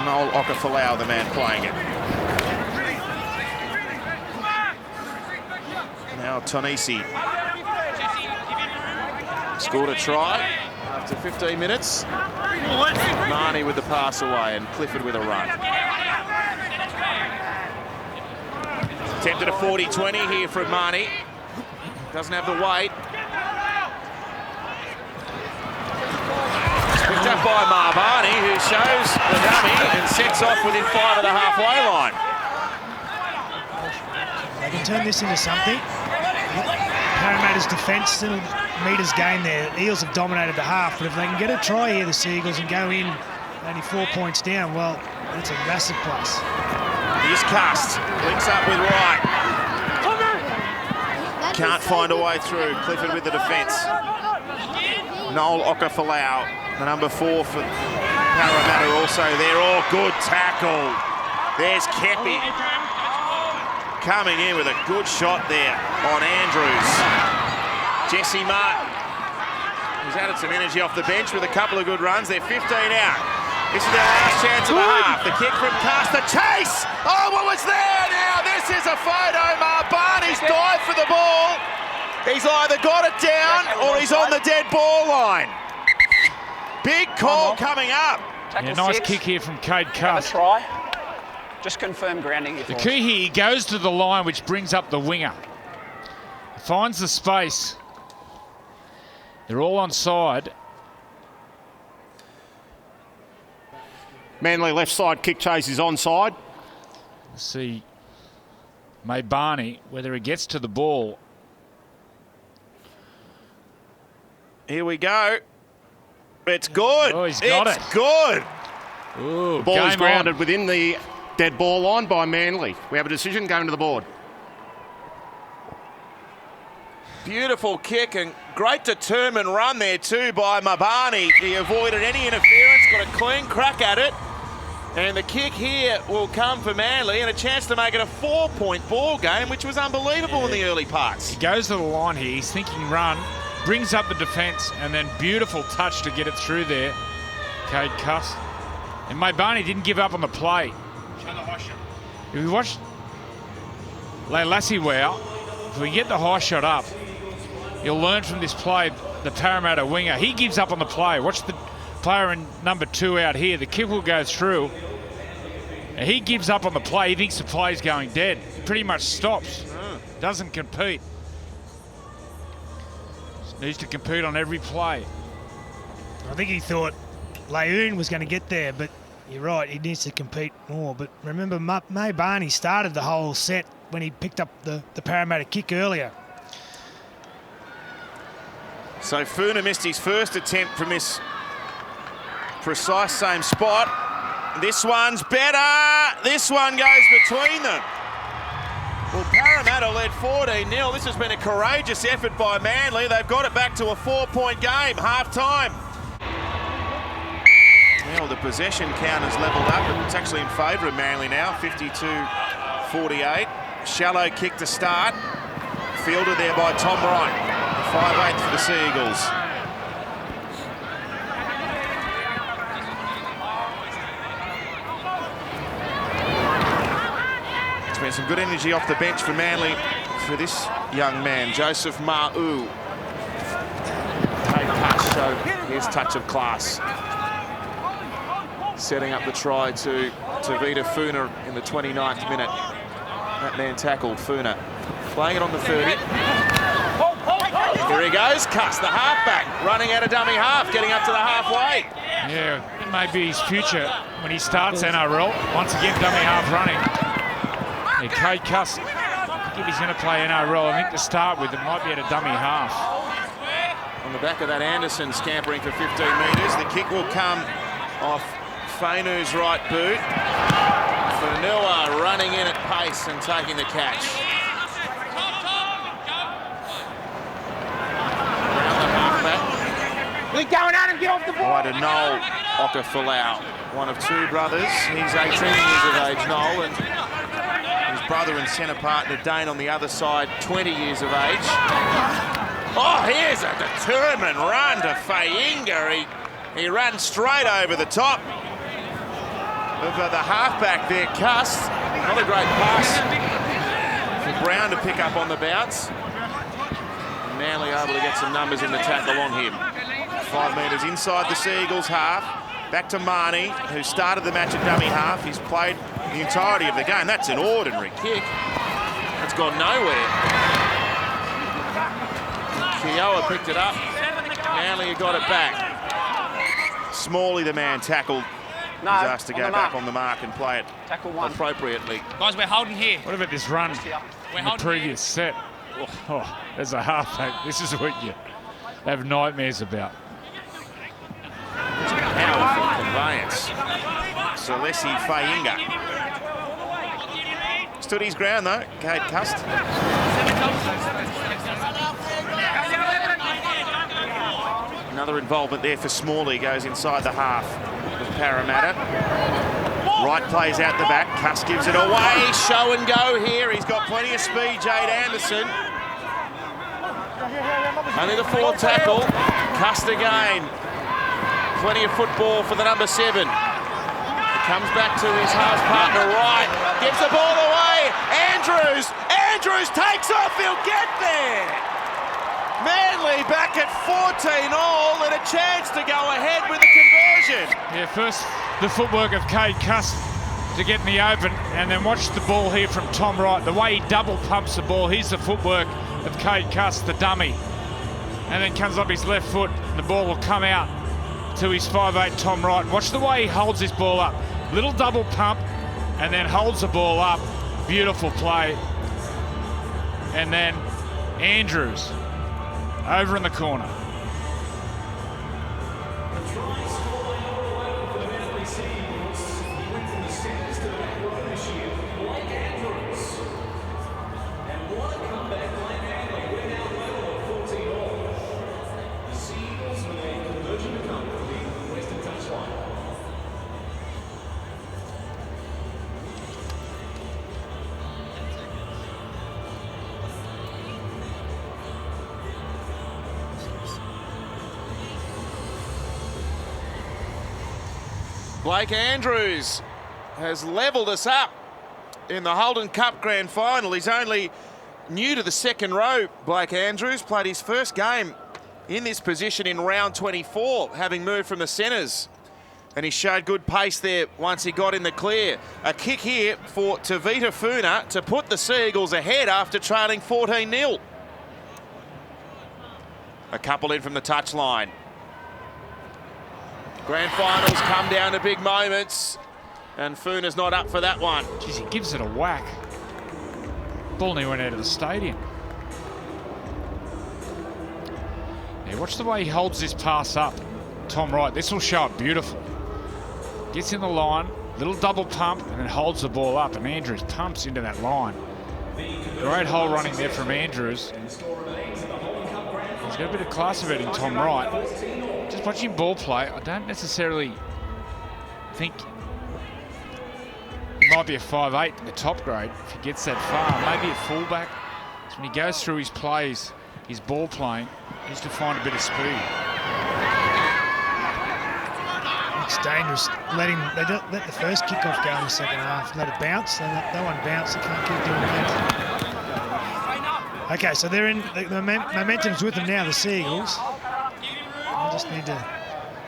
Noel Okafalau, the man playing it. Now Tonisi scored a try after 15 minutes. Marnie with the pass away and Clifford with a run. Attempted a 40-20 here from Marnie. Doesn't have the weight. Picked up by Marbani, who shows the dummy and sets off within 5 of the halfway line. They can turn this into something. Parramatta's defence still meters game there. Eels have dominated the half, but if they can get a try here, the Seagulls, and go in only 4 points down, well, it's a massive plus. Here's Cust, links up with Wright. Can't find a way through. Clifford with the defence. Noel Okafalau, the number 4 for Parramatta also there. Oh, good tackle. There's Kepi. Coming in with a good shot there on Andrews. Jesse Martin, who's added some energy off the bench with a couple of good runs. They're 15 out. This is their last chance of the half. The kick from Cust, the chase! Oh, what was there now? This is a photo. Marbani's dived for the ball. He's either got it down or he's on the dead ball line. Big call coming up. Yeah, nice kick here from Cade Cust. Try. Just confirm grounding. The key here, he goes to the line, which brings up the winger. Finds the space. They're all onside. Manly left side kick chase is onside. Let's see Barney, whether he gets to the ball. Here we go. It's good. Oh, he's got it's good. Ooh, The ball is game grounded on. within the dead ball line by Manly. We have a decision going to the board. Beautiful kick and great determined run there too by Mabani. He avoided any interference, got a clean crack at it. And the kick here will come for Manly and a chance to make it a 4-point ball game, which was unbelievable in the early parts. He goes to the line here. He's thinking run, brings up the defence, and then beautiful touch to get it through there. Cade Cuss. And Maibani didn't give up on the play. If we watch Lassie Wow, if we get the high shot up, he'll learn from this play, the Parramatta winger. He gives up on the play. Watch the player in number 2 out here. The kick will go through. And he gives up on the play. He thinks the play's going dead. Pretty much stops. Doesn't compete. Needs to compete on every play. I think he thought Layoon was going to get there, but you're right, he needs to compete more. But remember, May Barney started the whole set when he picked up the Parramatta kick earlier. So Funa missed his first attempt from this precise same spot. This one's better. This one goes between them. Well, Parramatta led 14-0. This has been a courageous effort by Manly. They've got it back to a 4-point game, half-time. Well, the possession count has levelled up. It's actually in favour of Manly now, 52-48. Shallow kick to start. Fielded there by Tom Wright. 5'8" for the Seagulls. There's been some good energy off the bench for Manly for this young man, Joseph Ma'u. Cade Cuss showed his touch of class. Setting up the try to Vita Funa in the 29th minute. That man tackled Funa. Playing it on the 30. Here he goes, Cuss, the halfback, running out of dummy half, getting up to the halfway. Yeah, it may be his future when he starts NRL. Once again, dummy half running. Yeah, Cade Cuss, I think he's going to play NRL. I think to start with, it might be at a dummy half. On the back of that, Anderson scampering for 15 metres. The kick will come off Fainu's right boot. Fanua running in at pace and taking the catch. Around the halfback. We're going out and get off the ball. Right to Noel Okafalau, one of 2 brothers. He's 18 years of age, Noel, and his brother and centre partner Dane on the other side, 20 years of age. Oh, here's a determined run to Fainga. He ran straight over the top of the halfback there, Cuss. Not a great pass for Brown to pick up on the bounce. And Manly able to get some numbers in the tackle on him. 5 metres inside the Seagulls half. Back to Marnie, who started the match at dummy half. He's played the entirety of the game. That's an ordinary kick. That's gone nowhere. Kiowa picked it up. Manly got it back. Smalley, the man, tackled. He's asked to go back on the mark and play it appropriately. Guys, we're holding here. What about this run in the previous set? Oh, as a halfback, this is what you have nightmares about. Powerful conveyance. Celesi Fainga. Stood his ground though, Cade Cuss. Another involvement there for Smalley, goes inside the half of Parramatta. Wright plays out the back, Cuss gives it away, show and go here. He's got plenty of speed, Jade Anderson. Only the 4th tackle, Cuss again. Plenty of football for the number 7. He comes back to his half partner, Wright, gives the ball away. Andrews takes off, he'll get there. Manly back at 14-all and a chance to go ahead with the conversion. Yeah, first the footwork of Cade Cuss to get in the open, and then watch the ball here from Tom Wright. The way he double pumps the ball, here's the footwork of Cade Cuss, the dummy. And then comes up his left foot, and the ball will come out to his 5'8" Tom Wright. Watch the way he holds his ball up. Little double pump, and then holds the ball up. Beautiful play. And then Andrews over in the corner. Blake Andrews has levelled us up in the Holden Cup Grand Final. He's only new to the second row, Blake Andrews. Played his first game in this position in round 24, having moved from the centres. And he showed good pace there once he got in the clear. A kick here for Tavita Funa to put the Seagulls ahead after trailing 14-0. A couple in from the touchline. Grand finals come down to big moments, and Funa's not up for that one. Jeez, he gives it a whack. Ball nearly went out of the stadium. Yeah, watch the way he holds this pass up. Tom Wright, this will show up beautiful. Gets in the line, little double pump, and then holds the ball up, and Andrews pumps into that line. Great hole running there from Andrews. He's got a bit of class about him, Tom Wright. Just watching ball play, I don't necessarily think he might be a 5'8" in the top grade if he gets that far. Maybe a fullback. So when he goes through his plays, his ball playing, he needs to find a bit of speed. It's dangerous. They don't let the first kickoff go in the second half. Let it bounce. That one bounce. They can't keep doing that. Okay, so they're in. The momentum's with them now, the Seagulls. They just need to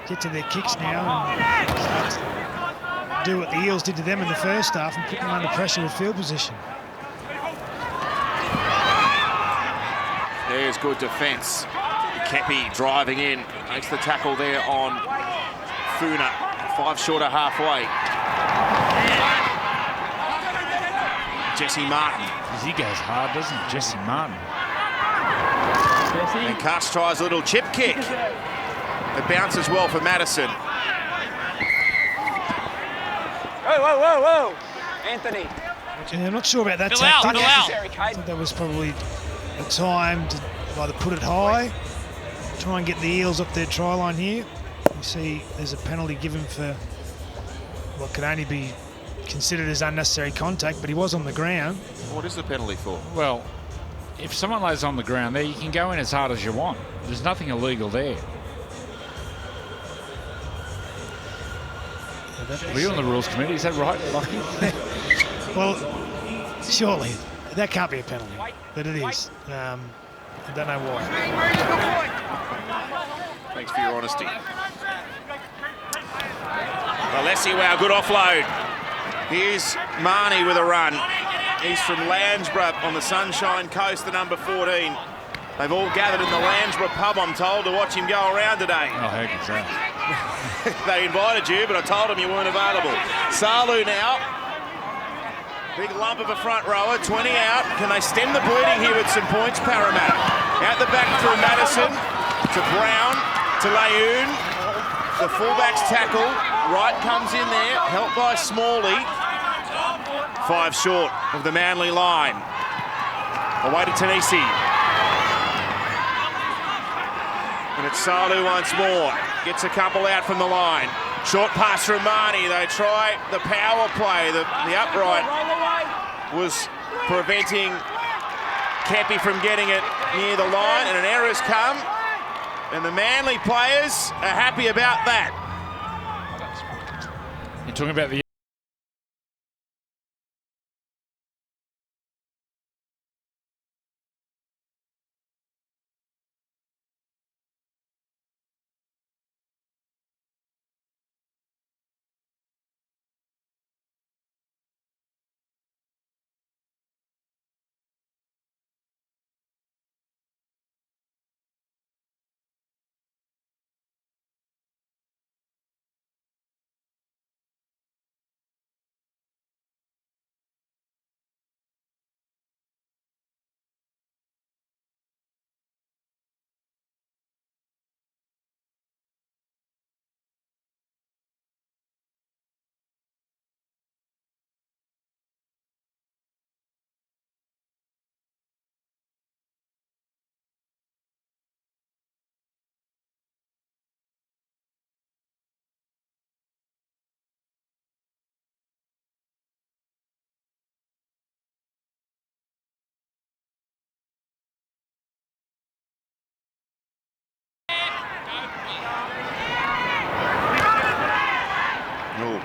get to their kicks now and start to do what the Eels did to them in the first half and put them under pressure with field position. There's good defence. Kepi driving in, makes the tackle there on Funa, 5 short of halfway. Jesse Martin. He goes hard, doesn't he? Jesse Martin. And Cuss tries a little chip kick. It bounces well for Madison. Whoa. Anthony. Yeah, I'm not sure about that Fill out, tactic. fill out. I think that was probably a time to either put it high, try and get the Eels up their try line here. You see there's a penalty given for what could only be considered as unnecessary contact, but he was on the ground. What is the penalty for? Well, if someone lays on the ground there, you can go in as hard as you want. There's nothing illegal there. Were you on the rules committee? Is that right, Lockie? Well, surely that can't be a penalty, but it is. I don't know why. Thanks for your honesty. Alessi, wow, good offload. Here's Marnie with a run. He's from Landsborough on the Sunshine Coast, the number 14. They've all gathered in the Landsborough pub, I'm told, to watch him go around today. Oh, how good's that? They invited you, but I told them you weren't available. Salu now. Big lump of a front rower, 20 out. Can they stem the bleeding here with some points, Parramatta? Out the back through Madison, to Brown, to Layoon. The fullback's tackle. Wright comes in there, helped by Smalley. 5 short of the Manly line. Away to Tanisi. And it's Salu once more. Gets a couple out from the line. Short pass from Marnie. They try the power play. The upright was preventing Kepi from getting it near the line, and an error's come. And the Manly players are happy about that. You're talking about the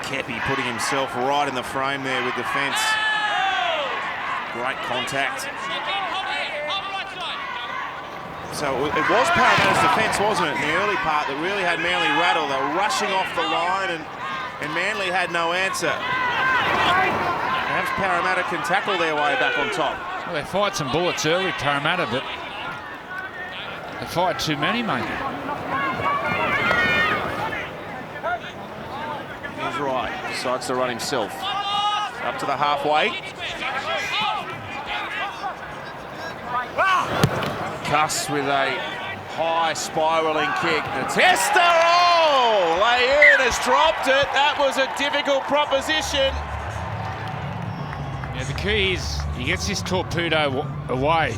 Kepi putting himself right in the frame there with defence. Great contact. So it was Parramatta's defence, wasn't it, in the early part that really had Manly rattled. They were rushing off the line and Manly had no answer. Perhaps Parramatta can tackle their way back on top. Well, they fired some bullets early, Parramatta, but they fired too many, mate. He's right. Decides to run himself. Up to the halfway. Cuss with a high spiralling kick. The tester, oh! Lejeune has dropped it. That was a difficult proposition. Yeah, the key is he gets his torpedo away.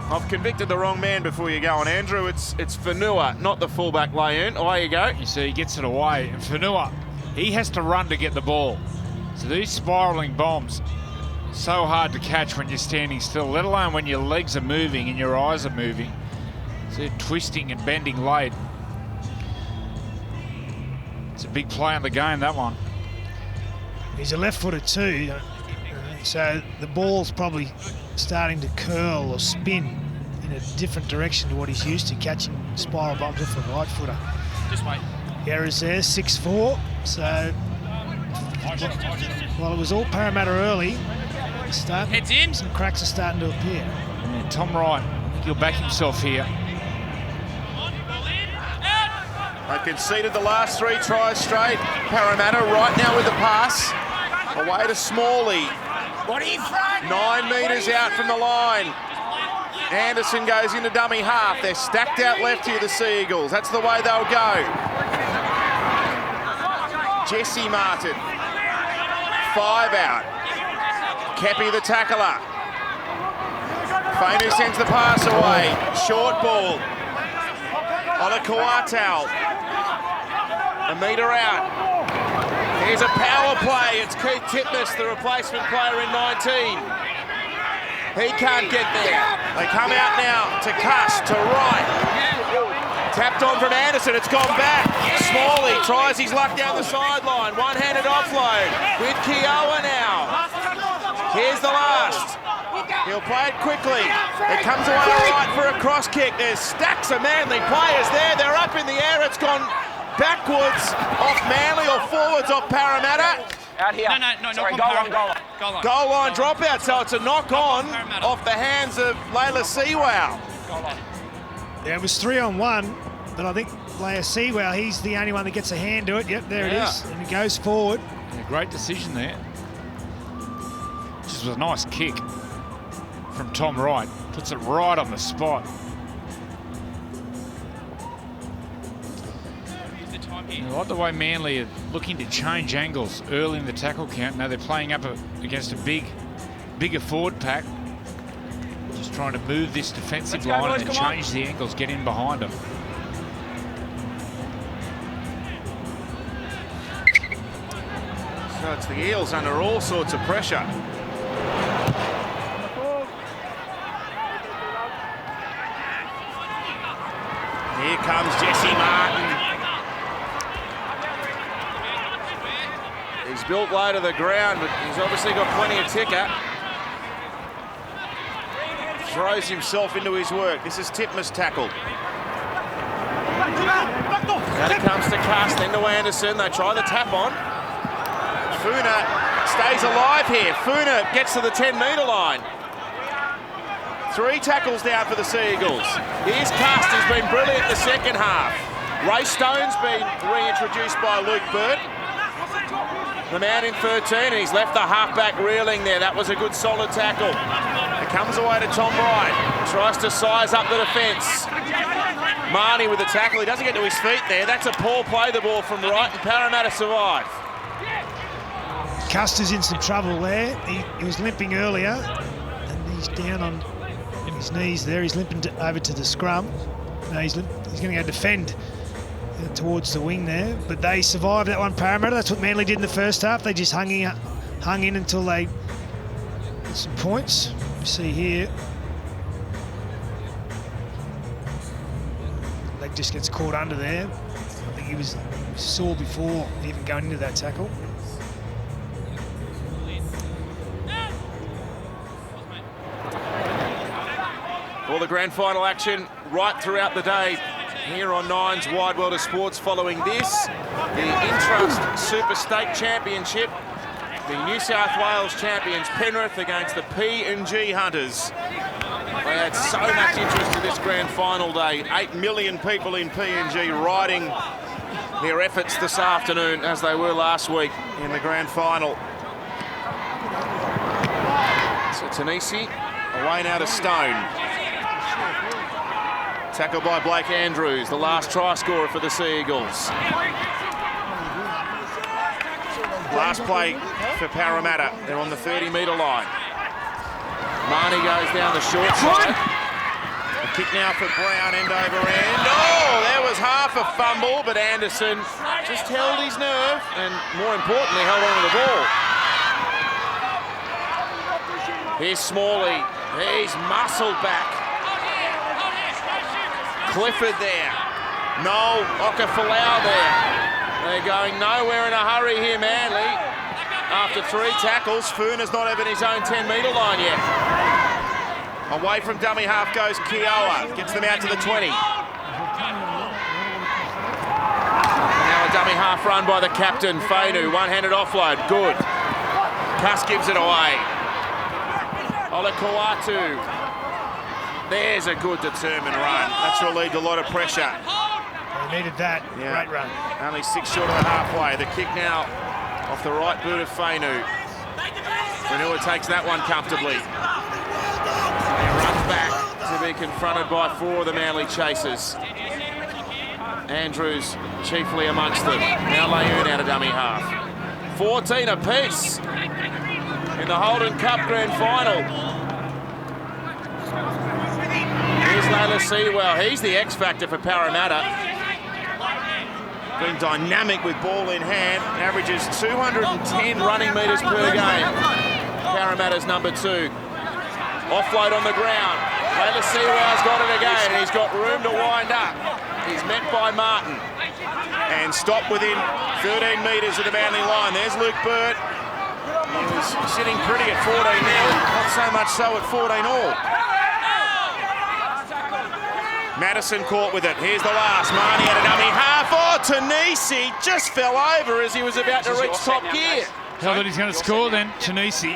I've convicted the wrong man before you go on, Andrew. It's Fanua, not the fullback Lejeune. Away you go. You see, he gets it away. And Fanua, he has to run to get the ball. So these spiralling bombs, so hard to catch when you're standing still, let alone when your legs are moving and your eyes are moving. So they're twisting and bending late. It's a big play in the game, that one. He's a left-footer too, so the ball's probably starting to curl or spin in a different direction to what he's used to, catching spiral bombs off the right footer. Just wait. Errors there, 6-4. So, well, it was all Parramatta early. Heads in. Some cracks are starting to appear. And Tom Wright, I think he'll back himself here. They conceded the last 3 tries straight. Parramatta right now with the pass. Away to Smalley. 9 metres out from the line. Anderson goes into dummy half. They're stacked out left here, the Sea Eagles. That's the way they'll go. Jesse Martin. 5 out. Kepi the tackler. Fainu sends the pass away. Short ball. On a Kawatau. A metre out. Here's a power play. It's Keith Titmus, the replacement player in 19. He can't get there. They come out now to Cuss, to Wright. Tapped on from Anderson. It's gone back. Smalley tries his luck down the sideline. One-handed offload with Kiowa now. Here's the last. He'll play it quickly. It comes away right for a cross kick. There's stacks of Manly players there. They're up in the air. It's gone backwards off Manly or forwards off Parramatta. Out here. No, Sorry, knock on goal line. Goal line dropout, so it's a knock on off the hands of Layla Seawell. Yeah, it was 3-on-1, but I think Leia Seawell, he's the only one that gets a hand to it. Yep, there it is. And he goes forward. Yeah, great decision there. This was a nice kick from Tom Wright. Puts it right on the spot. I like the way Manly are looking to change angles early in the tackle count. Now they're playing up against a bigger forward pack. Just trying to move this defensive line and change the angles, get in behind them. So it's the Eels under all sorts of pressure. Here comes Jesse Martin. He's built low to the ground, but he's obviously got plenty of ticker. Throws himself into his work. This is Titmus' tackle. Now it comes to Cuss, then to Anderson. They try the tap on. Funa stays alive here. Funa gets to the 10-metre line. 3 tackles down for the Sea Eagles. Here's Cuss, who's been brilliant in the second half. Ray Stone's been reintroduced by Luke Burt. The man in 13, and he's left the halfback reeling there. That was a good solid tackle. It comes away to Tom Wright. Tries to size up the defence. Marnie with the tackle. He doesn't get to his feet there. That's a poor play, the ball from Wright, and Parramatta survive. Custer's in some trouble there. He was limping earlier, and he's down on his knees there. He's limping over to the scrum. No, he's going to go defend towards the wing there, but they survived that one, Parramatta. That's what Manly did in the first half. They just hung in until they got some points. You see here, leg just gets caught under there. I think he was sore before even going into that tackle. All the grand final action right throughout the day here on Nine's Wide World of Sports following this, the Intrust Super State Championship, the New South Wales champions Penrith against the P&G Hunters. They had so much interest in this grand final day. 8 million people in PNG riding their efforts this afternoon as they were last week in the grand final. So Tanisi away now to Stone. Tackled by Blake Andrews, the last try scorer for the Sea Eagles. Last play for Parramatta. They're on the 30-metre line. Marnie goes down the short side. A kick now for Brown, end over end. Oh, there was half a fumble, but Anderson just held his nerve and, more importantly, held on to the ball. Here's Smalley. He's muscled back. Clifford there. No, Okafalau there. They're going nowhere in a hurry here, Manly. After 3 tackles, Funa's not even his own 10-metre line yet. Away from dummy half goes Kiowa. Gets them out to the 20. Now a dummy half run by the captain, Fainu. One-handed offload. Good. Cuss gives it away. Olakawatu. There's a good determined run. That's relieved a lot of pressure. They needed that. Yeah. Great run. Only 6 short of the halfway. The kick now off the right boot of Fainu. Renua takes that one comfortably. He runs back to be confronted by 4 of the Manly chasers. Andrews chiefly amongst them. Now Layoon out of dummy half. 14 apiece in the Holden Cup Grand Final. Here's Layla Sewell. He's the X factor for Parramatta. Been dynamic with ball in hand. Averages 210 running metres per game. Parramatta's number 2. Offload on the ground. Layla Sewell's got it again. He's got room to wind up. He's met by Martin. And stopped within 13 metres of the Manly line. There's Luke Burt. He was sitting pretty at 14-0. Not so much so at 14-all. Madison caught with it. Here's the last. Marnie at a dummy half. Oh, Tanisi just fell over as he was about to reach top gear. Tell that he's going to score then, Tanisi.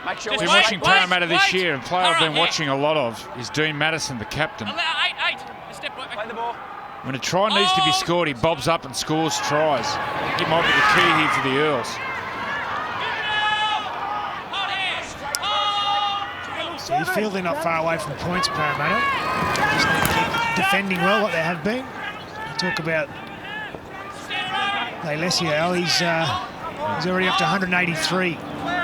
Make sure Been watching Parramatta this year, and a player I've been watching a lot of is Dean Madison, the captain. Play the ball. When a try needs to be scored, he bobs up and scores tries. I think it might be the key here for the Eels. So you feel they're not far away from points, Parramatta. Just need to keep defending well, what they have been. You talk about Leilesiel, he's already up to 183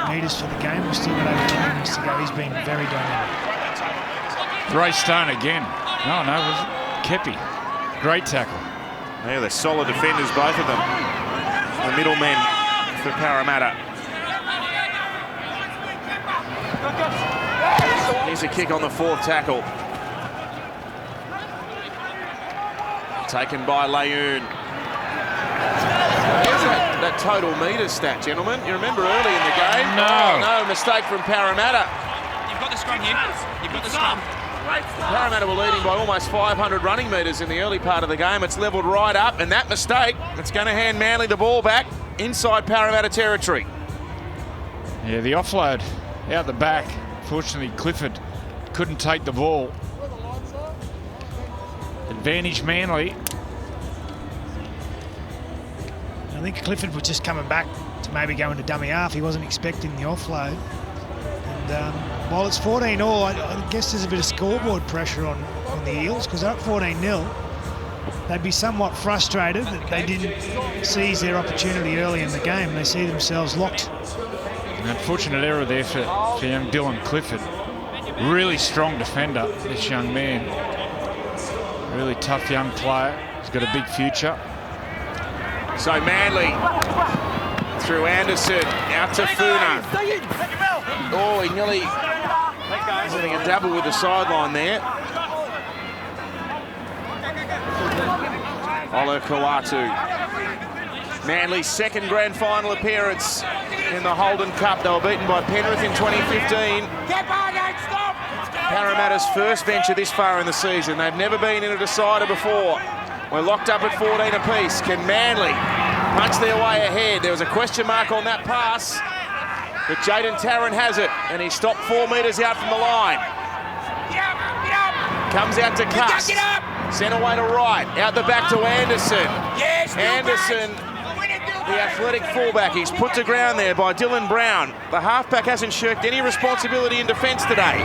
metres for the game. We've still got over 2 minutes to go. He's been very dynamic. Ray Stone again. No, it was Kepi. Great tackle. Yeah, they're solid defenders, both of them. The middlemen for Parramatta. Here's a kick on the 4th tackle. Taken by Layoon. Here's that total metre stat, gentlemen. You remember early in the game? No. Oh, no, mistake from Parramatta. You've got the scrum here. You've got the scrum. Parramatta were leading by almost 500 running metres in the early part of the game. It's levelled right up, and that mistake, it's going to hand Manly the ball back inside Parramatta territory. Yeah, the offload out the back. Fortunately, Clifford couldn't take the ball. Advantage Manly. I think Clifford was just coming back to maybe go into dummy half. He wasn't expecting the offload. And while it's 14-all, I guess there's a bit of scoreboard pressure on the Eels because they're up 14-0. They'd be somewhat frustrated that they didn't seize their opportunity early in the game. They see themselves locked. An unfortunate error there for young Dylan Clifford. Really strong defender, this young man. Really tough young player. He's got a big future. So Manly through Anderson, out to Funa. Oh, he nearly having a dabble with the sideline there. Ola Kawatu. Manly's second grand final appearance in the Holden Cup. They were beaten by Penrith in 2015. Parramatta's first venture this far in the season. They've never been in a decider before. We're locked up at 14 apiece. Can Manly punch their way ahead? There was a question mark on that pass, but Jaden Tarrant has it, and he stopped 4 metres out from the line. Comes out to Cuss. Sent away to right. Out the back to Anderson. Anderson, the athletic fullback. He's put to ground there by Dylan Brown. The halfback hasn't shirked any responsibility in defence today.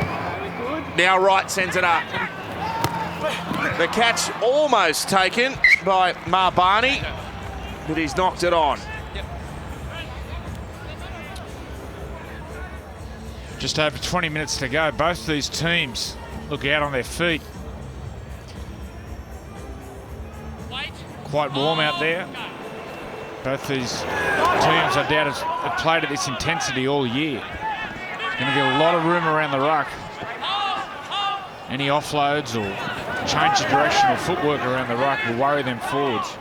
Now Wright sends it up. The catch almost taken by Marbani, but he's knocked it on. Just over 20 minutes to go. Both these teams look out on their feet. Quite warm out there. Both these teams, I doubt, have played at this intensity all year. Going to be a lot of room around the ruck. Any offloads or change of direction or footwork around the ruck will worry them forwards.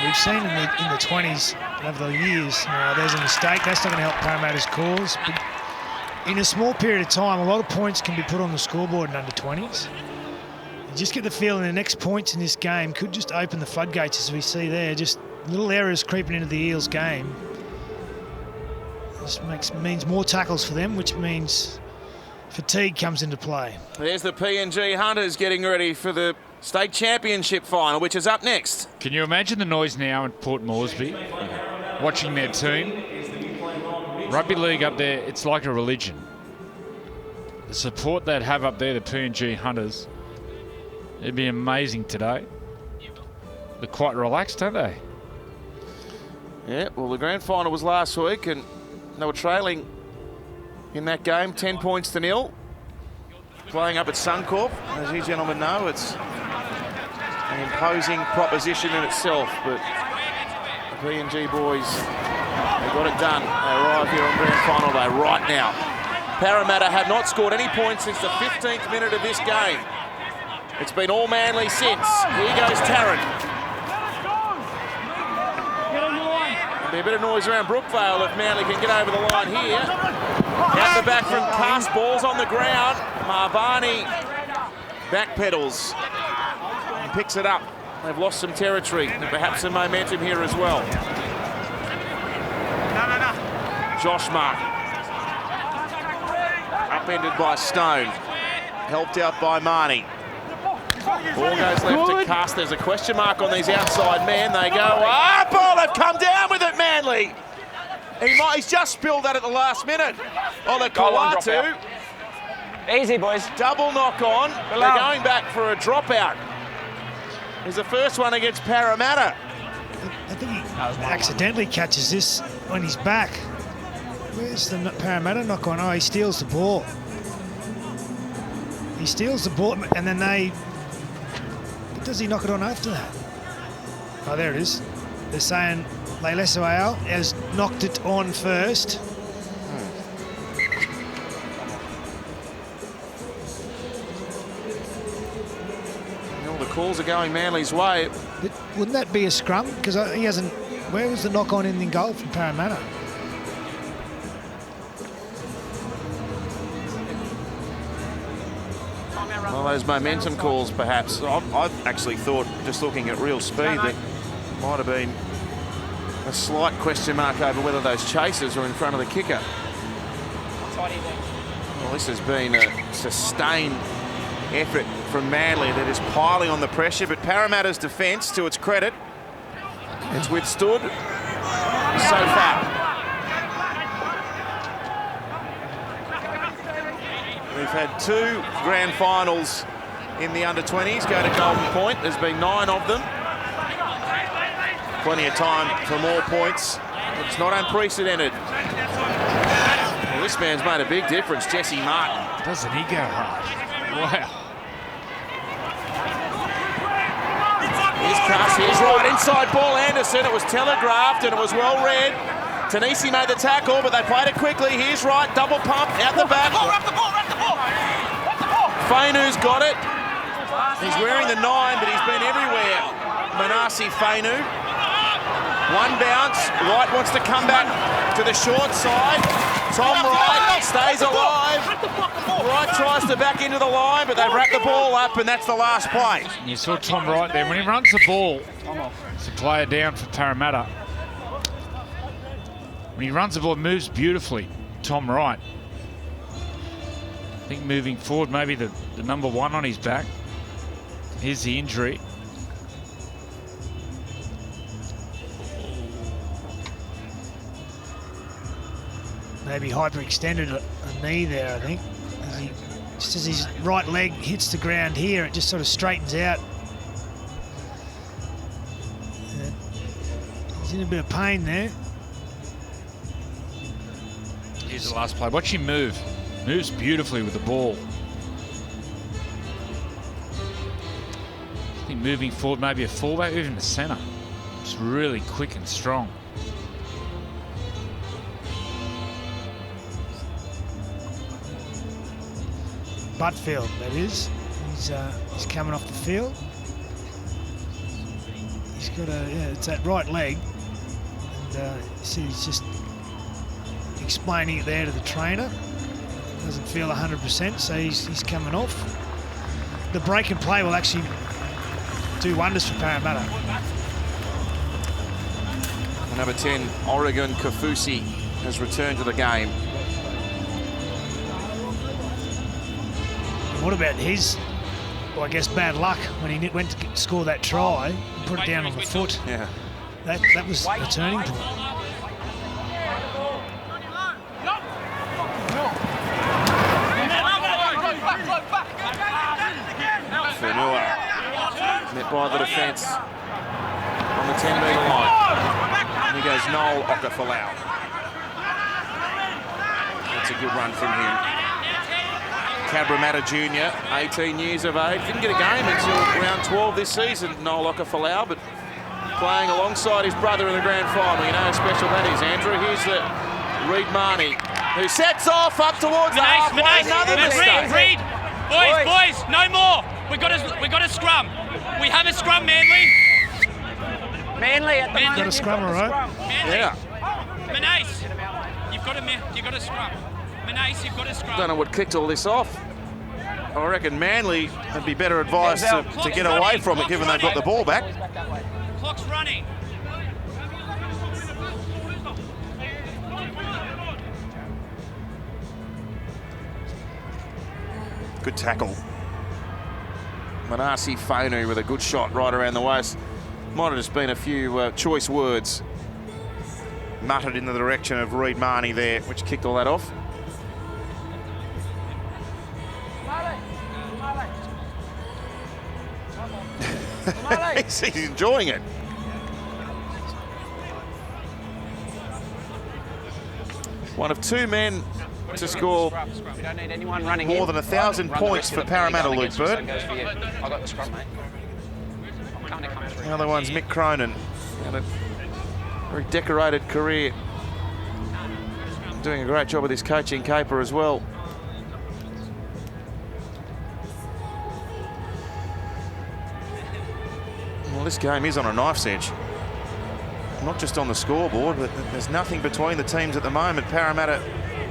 We've seen in the 20s over the years, there's a mistake. That's not going to help Parramatta's cause. But in a small period of time, a lot of points can be put on the scoreboard in under 20s. You just get the feeling the next points in this game could just open the floodgates, as we see there. Just little errors creeping into the Eels game. This means more tackles for them, which means fatigue comes into play. There's the PNG Hunters getting ready for the state championship final, which is up next. Can you imagine the noise now in Port Moresby, watching their team? Rugby league up there, it's like a religion. The support they'd have up there, the PNG Hunters, it'd be amazing today. They're quite relaxed, aren't they? Yeah, well, the grand final was last week, and they were trailing in that game, 10 points to 0. Playing up at Suncorp, as you gentlemen know, it's an imposing proposition in itself, but the PNG boys, they got it done. They arrive here on grand final day right now. Parramatta have not scored any points since the 15th minute of this game. It's been all Manly since. Here goes Tarrant. There'll be a bit of noise around Brookvale if Manly can get over the line here. Out the back from Cuss, ball's on the ground. Marbani backpedals and picks it up. They've lost some territory and perhaps some momentum here as well. Josh Mark. Upended by Stone. Helped out by Marnie. Ball goes left to Cuss. There's a question mark on these outside men. They go up. Oh, they've come down with it, Manly. He's just spilled that at the last minute. Oh, the Kawatu. Easy, boys. Double knock on. They're going back for a dropout. Is the first one against Parramatta. I think he accidentally catches this when he's back. Where's the Parramatta knock on? Oh, he steals the ball. He steals the ball, and then does he knock it on after that? Oh, there it is. They're saying Leilesauau has knocked it on first. All the calls are going Manly's way. But wouldn't that be a scrum? Because he hasn't... Where was the knock on in the goal from Parramatta? Well, those momentum calls, perhaps. I've actually thought, just looking at real speed, that might have been a slight question mark over whether those chasers are in front of the kicker. Well, this has been a sustained effort from Manly that is piling on the pressure, but Parramatta's defence, to its credit, it's withstood so far. We've had 2 grand finals in the under-20s go to Golden Point. There's been 9 of them. Plenty of time for more points. It's not unprecedented. Well, this man's made a big difference, Jesse Martin. Doesn't he go hard? Wow. Here's Cuss, here's right, inside ball, Anderson. It was telegraphed and it was well read. Tanisi made the tackle, but they played it quickly. Here's right, double pump, out the back. Fainu's got it. He's wearing the 9, but he's been everywhere. Manasi Fainu. One bounce. Wright wants to come back to the short side. Tom Wright stays alive. Wright tries to back into the line, but they've wrapped the ball up, and that's the last play. You saw Tom Wright there. When he runs the ball, it's a player down for Parramatta. When he runs the ball, it moves beautifully. Tom Wright. I think moving forward, maybe the number 1 on his back. Here's the injury. Maybe hyperextended a knee there, I think. Just as his right leg hits the ground here, it just sort of straightens out. He's in a bit of pain there. Here's the last play. Watch him move. Moves beautifully with the ball. I think moving forward, maybe a fullback, even a centre. It's really quick and strong. Butfield, that is. He's coming off the field. He's got it's that right leg. And you see he's just explaining it there to the trainer. Doesn't feel 100%, so he's coming off. The break and play will actually do wonders for Parramatta. Number 10, Oregon Kafusi, has returned to the game. What about his, well, I guess, bad luck when he went to score that try and put it down on the foot? Yeah. That was the turning point. Funua met by the defence on the 10-metre line. And he goes Noel Okafalau. That's a good run from him. Cabramatta Jr., 18 years of age. Didn't get a game until round 12 this season, Noel Okafalau, but playing alongside his brother in the grand final. You know how special that is, Andrew. Here's the Reed Marnie, who sets off up towards the halfway. Another mistake. Reed. Boys, no more. We got a scrum. We have a scrum, Manly. Manly at the moment. Got a scrum, all right? Manly. Yeah. Manace, you've got a scrum. Manace, you've got a scrum. Don't know what kicked all this off. I reckon Manly would be better advised to get away from it, given they've got the ball back. Clock's running. Good tackle. Manasi Fainu with a good shot right around the waist. Might have just been a few choice words muttered in the direction of Reed Marnie there, which kicked all that off. He's enjoying it. One of 2 men to score We don't need anyone running more in. than 1,000 points for Parramatta, Luke Bird. I got the scrum, mate. I'm going to come through. The other one's Mick Cronin. Had a very decorated career. Doing a great job with his coaching caper as well. Well, this game is on a knife's edge. Not just on the scoreboard, but there's nothing between the teams at the moment. Parramatta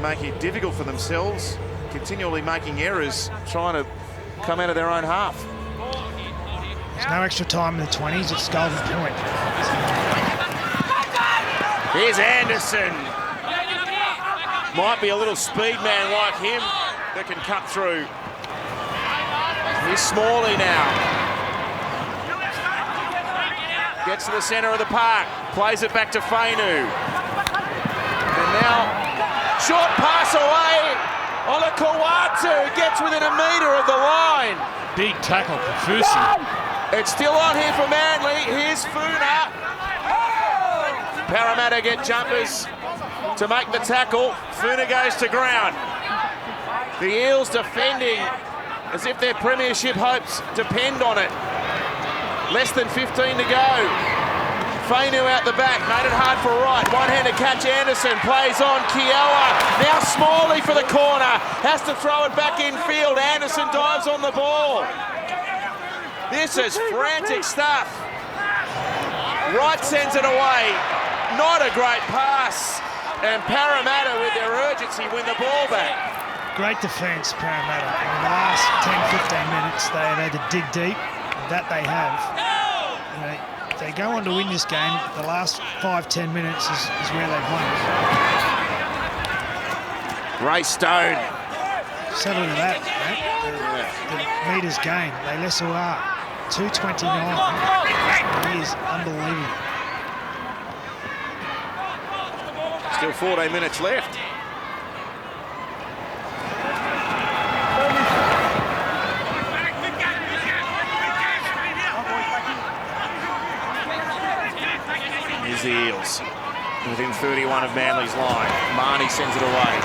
making it difficult for themselves, continually making errors, trying to come out of their own half. There's no extra time in the 20s. It's golden point. Here's Anderson. Might be a little speed man like him that can cut through. Here's Smalley now. Gets to the centre of the park, plays it back to Fainu. And now, short pass away. Olakawatu gets within a metre of the line. Big tackle, Kafusi. It's still on here for Manly. Here's Funa. Parramatta get jumpers to make the tackle. Funa goes to ground. The Eels defending as if their premiership hopes depend on it. Less than 15 to go. Fainu out the back, made it hard for Wright. One-handed catch, Anderson plays on Kiowa. Now Smalley for the corner. Has to throw it back in field. Anderson dives on the ball. This is frantic stuff. Wright sends it away. Not a great pass. And Parramatta, with their urgency, win the ball back. Great defence, Parramatta. In the last 10-15 minutes, they have had to dig deep. That they have. You know, if they go on to win this game, the last 5-10 minutes is where they've won. Ray Stone. So look at that, mate. The meters gained. They less are. 2:29. He is unbelievable. Still 14 minutes left. Here's the Eels. Within 31 of Manly's line. Marnie sends it away.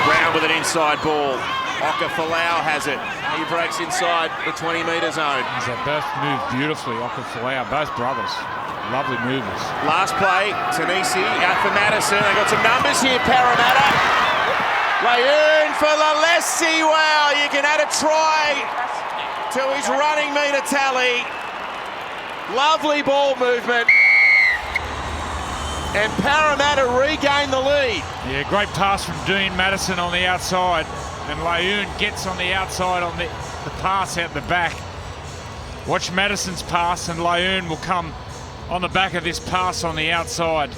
Brown with an inside ball. Oka-Folau has it. He breaks inside the 20-metre zone. They both move beautifully, Oka-Folau, both brothers. Lovely movers. Last play, Tanisi out for Madison. They got some numbers here, Parramatta. Layoon for Lalesi. Wow, you can add a try to his running metre tally. Lovely ball movement. And Parramatta regain the lead. Yeah, great pass from Dean Madison on the outside. And Layoon gets on the outside on the pass out the back. Watch Madison's pass, and Layoon will come on the back of this pass on the outside.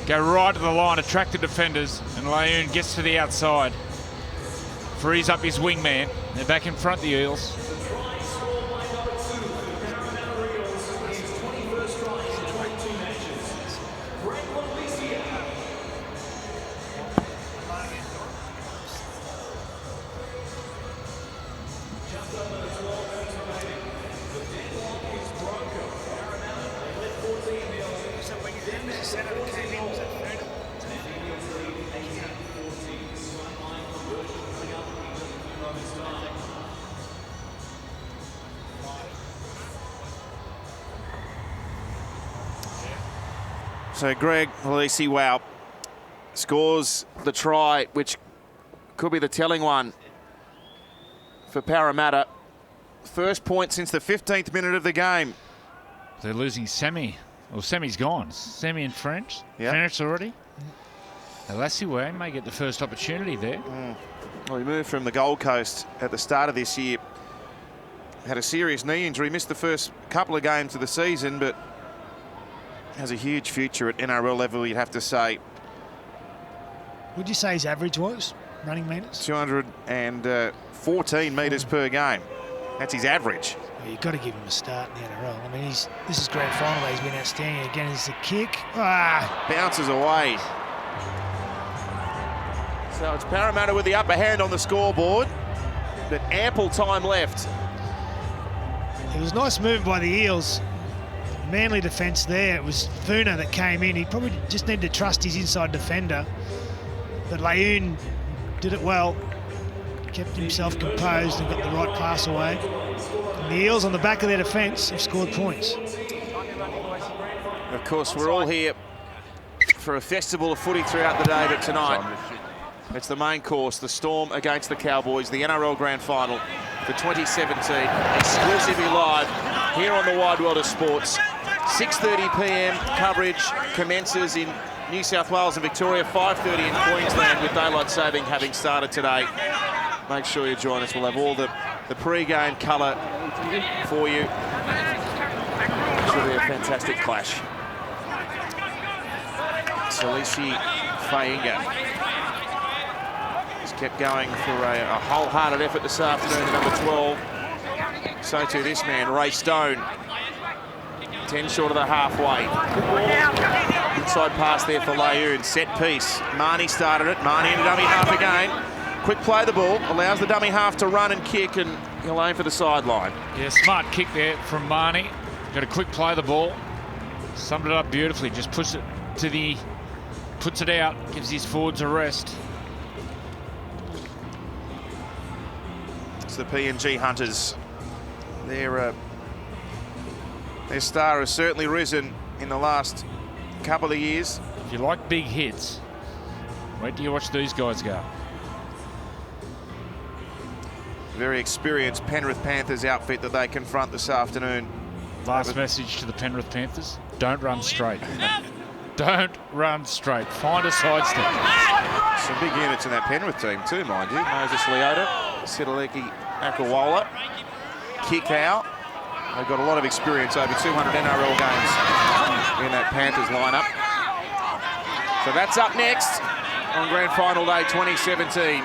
Go right to the line, attract the defenders, and Layoon gets to the outside. Frees up his wingman. They're back in front, the Eels. So Greg Lalesi, wow, scores the try, which could be the telling one for Parramatta. First point since the 15th minute of the game. They're losing Semi. Well, Semi's gone. Semi and French. Yep. French already. Lalesi may get the first opportunity there. Well, he moved from the Gold Coast at the start of this year. Had a serious knee injury, missed the first couple of games of the season, but has a huge future at NRL level, you'd have to say. Would you say his average was, running metres? 214 metres per game. That's his average. Well, you've got to give him a start in the NRL. I mean, this is grand final day. He's been outstanding. Again, is the kick. Bounces away. So it's Parramatta with the upper hand on the scoreboard, but ample time left. It was nice movement by the Eels. Manly defence there. It was Funa that came in. He probably just needed to trust his inside defender. But Layoon did it well. Kept himself composed and got the right pass away. And the Eels on the back of their defence have scored points. Of course, we're all here for a festival of footy throughout the day, but tonight it's the main course, the Storm against the Cowboys, the NRL Grand Final for 2017, exclusively live here on the Wide World of Sports. 6:30 p.m. coverage commences in New South Wales and Victoria, 5:30 in Queensland, with daylight saving having started today. Make sure you join us. We'll have all the pre-game colour for you. It should be a fantastic clash. Salisi Fainga has kept going for a wholehearted effort this afternoon at number 12. So too this man, Ray Stone. 10 short of the halfway. Inside pass there for Layoon. Set piece. Marnie started it. Marnie in the dummy half again. Quick play the ball. Allows the dummy half to run and kick, and he'll aim for the sideline. Yeah, smart kick there from Marnie. Got a quick play the ball. Summed it up beautifully. Just puts it to the... puts it out. Gives his forwards a rest. It's the PNG Hunters. Their star has certainly risen in the last couple of years. If you like big hits, wait till you watch these guys go. very experienced Penrith Panthers outfit that they confront this afternoon. Last message to the Penrith Panthers: don't run straight. Don't run straight. Find a sidestep. Some big units in that Penrith team too, mind you. Moses Leota, Sidaleki Akawola, kick out. They've got a lot of experience, over 200 NRL games in that Panthers lineup. So that's up next on Grand Final Day 2017.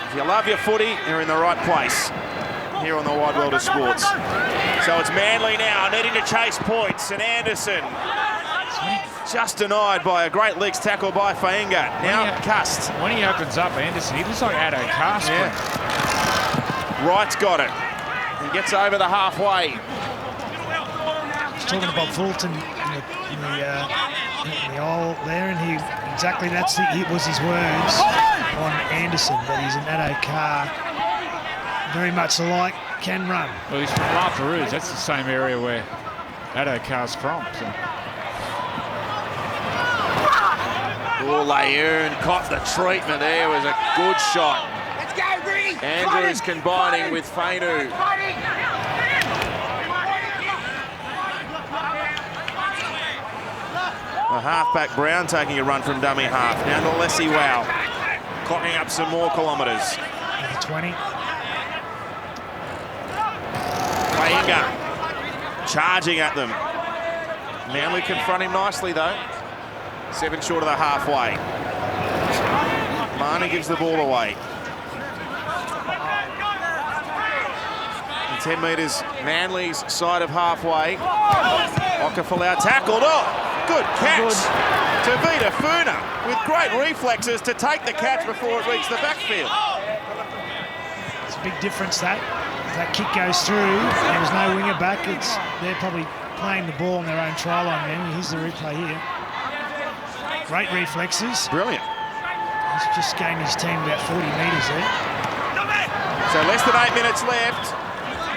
If you love your footy, you're in the right place here on the wide world of sports. So it's Manly now, needing to chase points, and Anderson just denied by a great legs tackle by Fainga. Now Cust. When he opens up, Anderson, he looks like Addo Cast. Yeah. Wright's got it. He gets over the halfway. He's talking about Fulton in the hole there, and he exactly it was his words on Anderson, that he's an Addo Carr, very much alike, can run. Well, he's from La Perouse. That's the same area where Addo Carr's from. So. Layoon caught the treatment there. Was a good shot. Let's go, Brady. Andrews combining with Fainu. The halfback Brown taking a run from dummy half. Now to Lessie Wow. Clocking up some more kilometres. 20. Fainga charging at them. Manly confront him nicely though. 7 short of the halfway. Marnie gives the ball away. And 10 metres Manly's side of halfway. Okafalau tackled. Oh, good catch. Tavita Funa with great reflexes to take the catch before it reached the backfield. It's a big difference that. If that kick goes through, there was no winger back. They're probably playing the ball on their own try line then. Here's the replay here. Great reflexes. Brilliant. He's just gained his team about 40 metres there. So less than 8 minutes left.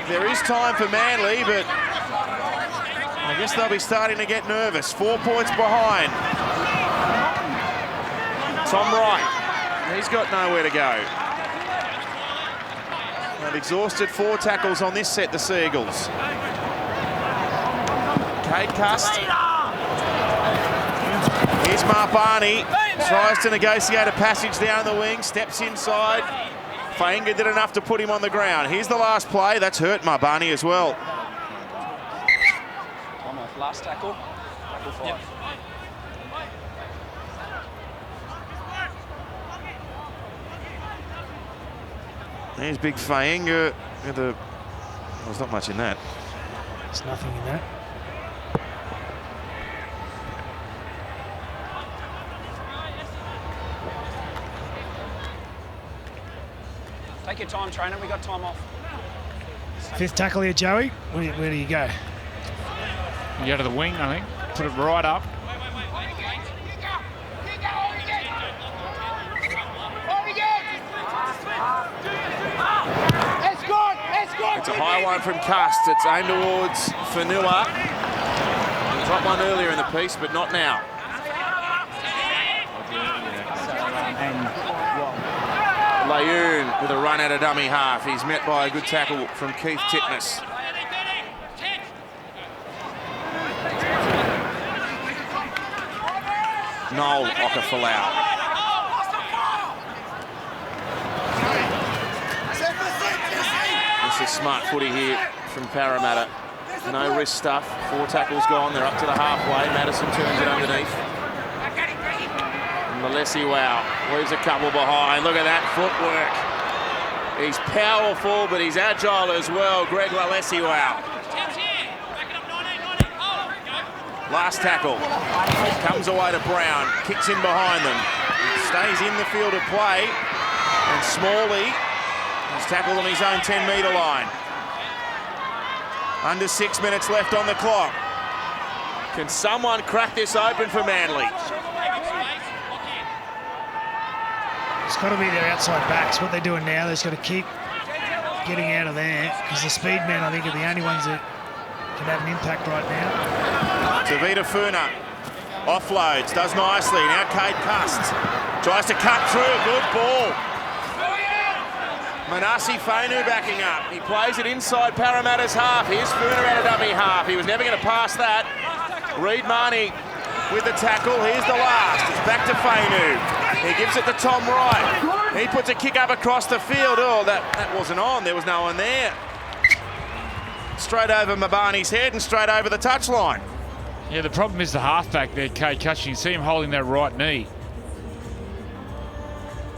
There is time for Manly, but I guess they'll be starting to get nervous. 4 points behind. Tom Wright, he's got nowhere to go. They've exhausted 4 tackles on this set, the Seagulls. Kate Cust. Here's Marpani, tries to negotiate a passage down the wing, steps inside. Fainga did enough to put him on the ground. Here's the last play. That's hurt Marpani as well. Time off. Last tackle. Tackle 5. Yep. There's big Fainga. There's not much in that. There's nothing in that. Take your time, trainer. We got time off. 5th tackle here, Joey. Where do you go? You go to the wing, I think. Put it right up. It's a high one from Cust. It's aimed towards Fanua. Dropped one earlier in the piece, but not now. Layoon with a run at a dummy half. He's met by a good tackle from Keith Titmus. Noel Okafalau. This is smart footy here from Parramatta. No risk stuff. 4 tackles gone. They're up to the halfway. Madison turns it underneath. Malesi Wow leaves a couple behind. Look at that footwork. He's powerful, but he's agile as well. Greg Lalesi Wow. Last tackle. Comes away to Brown. Kicks in behind them. Stays in the field of play. And Smalley has tackled on his own 10-metre line. Under 6 minutes left on the clock. Can someone crack this open for Manly? It's got to be their outside backs. What they're doing now, they've just got to keep getting out of there, because the speed men, I think, are the only ones that can have an impact right now. Tavita Funa offloads, does nicely. Now Cade Cust tries to cut through. Good ball. Manasi Fainu backing up. He plays it inside Parramatta's half. Here's Funa out of dummy half. He was never going to pass that. Reid Marnie with the tackle. Here's the last. It's back to Fainu. He gives it to Tom Wright. He puts a kick up across the field. Oh, that wasn't on. There was no one there. Straight over Mabani's head and straight over the touchline. Yeah, the problem is the halfback there, Kay Cutchin. You see him holding that right knee.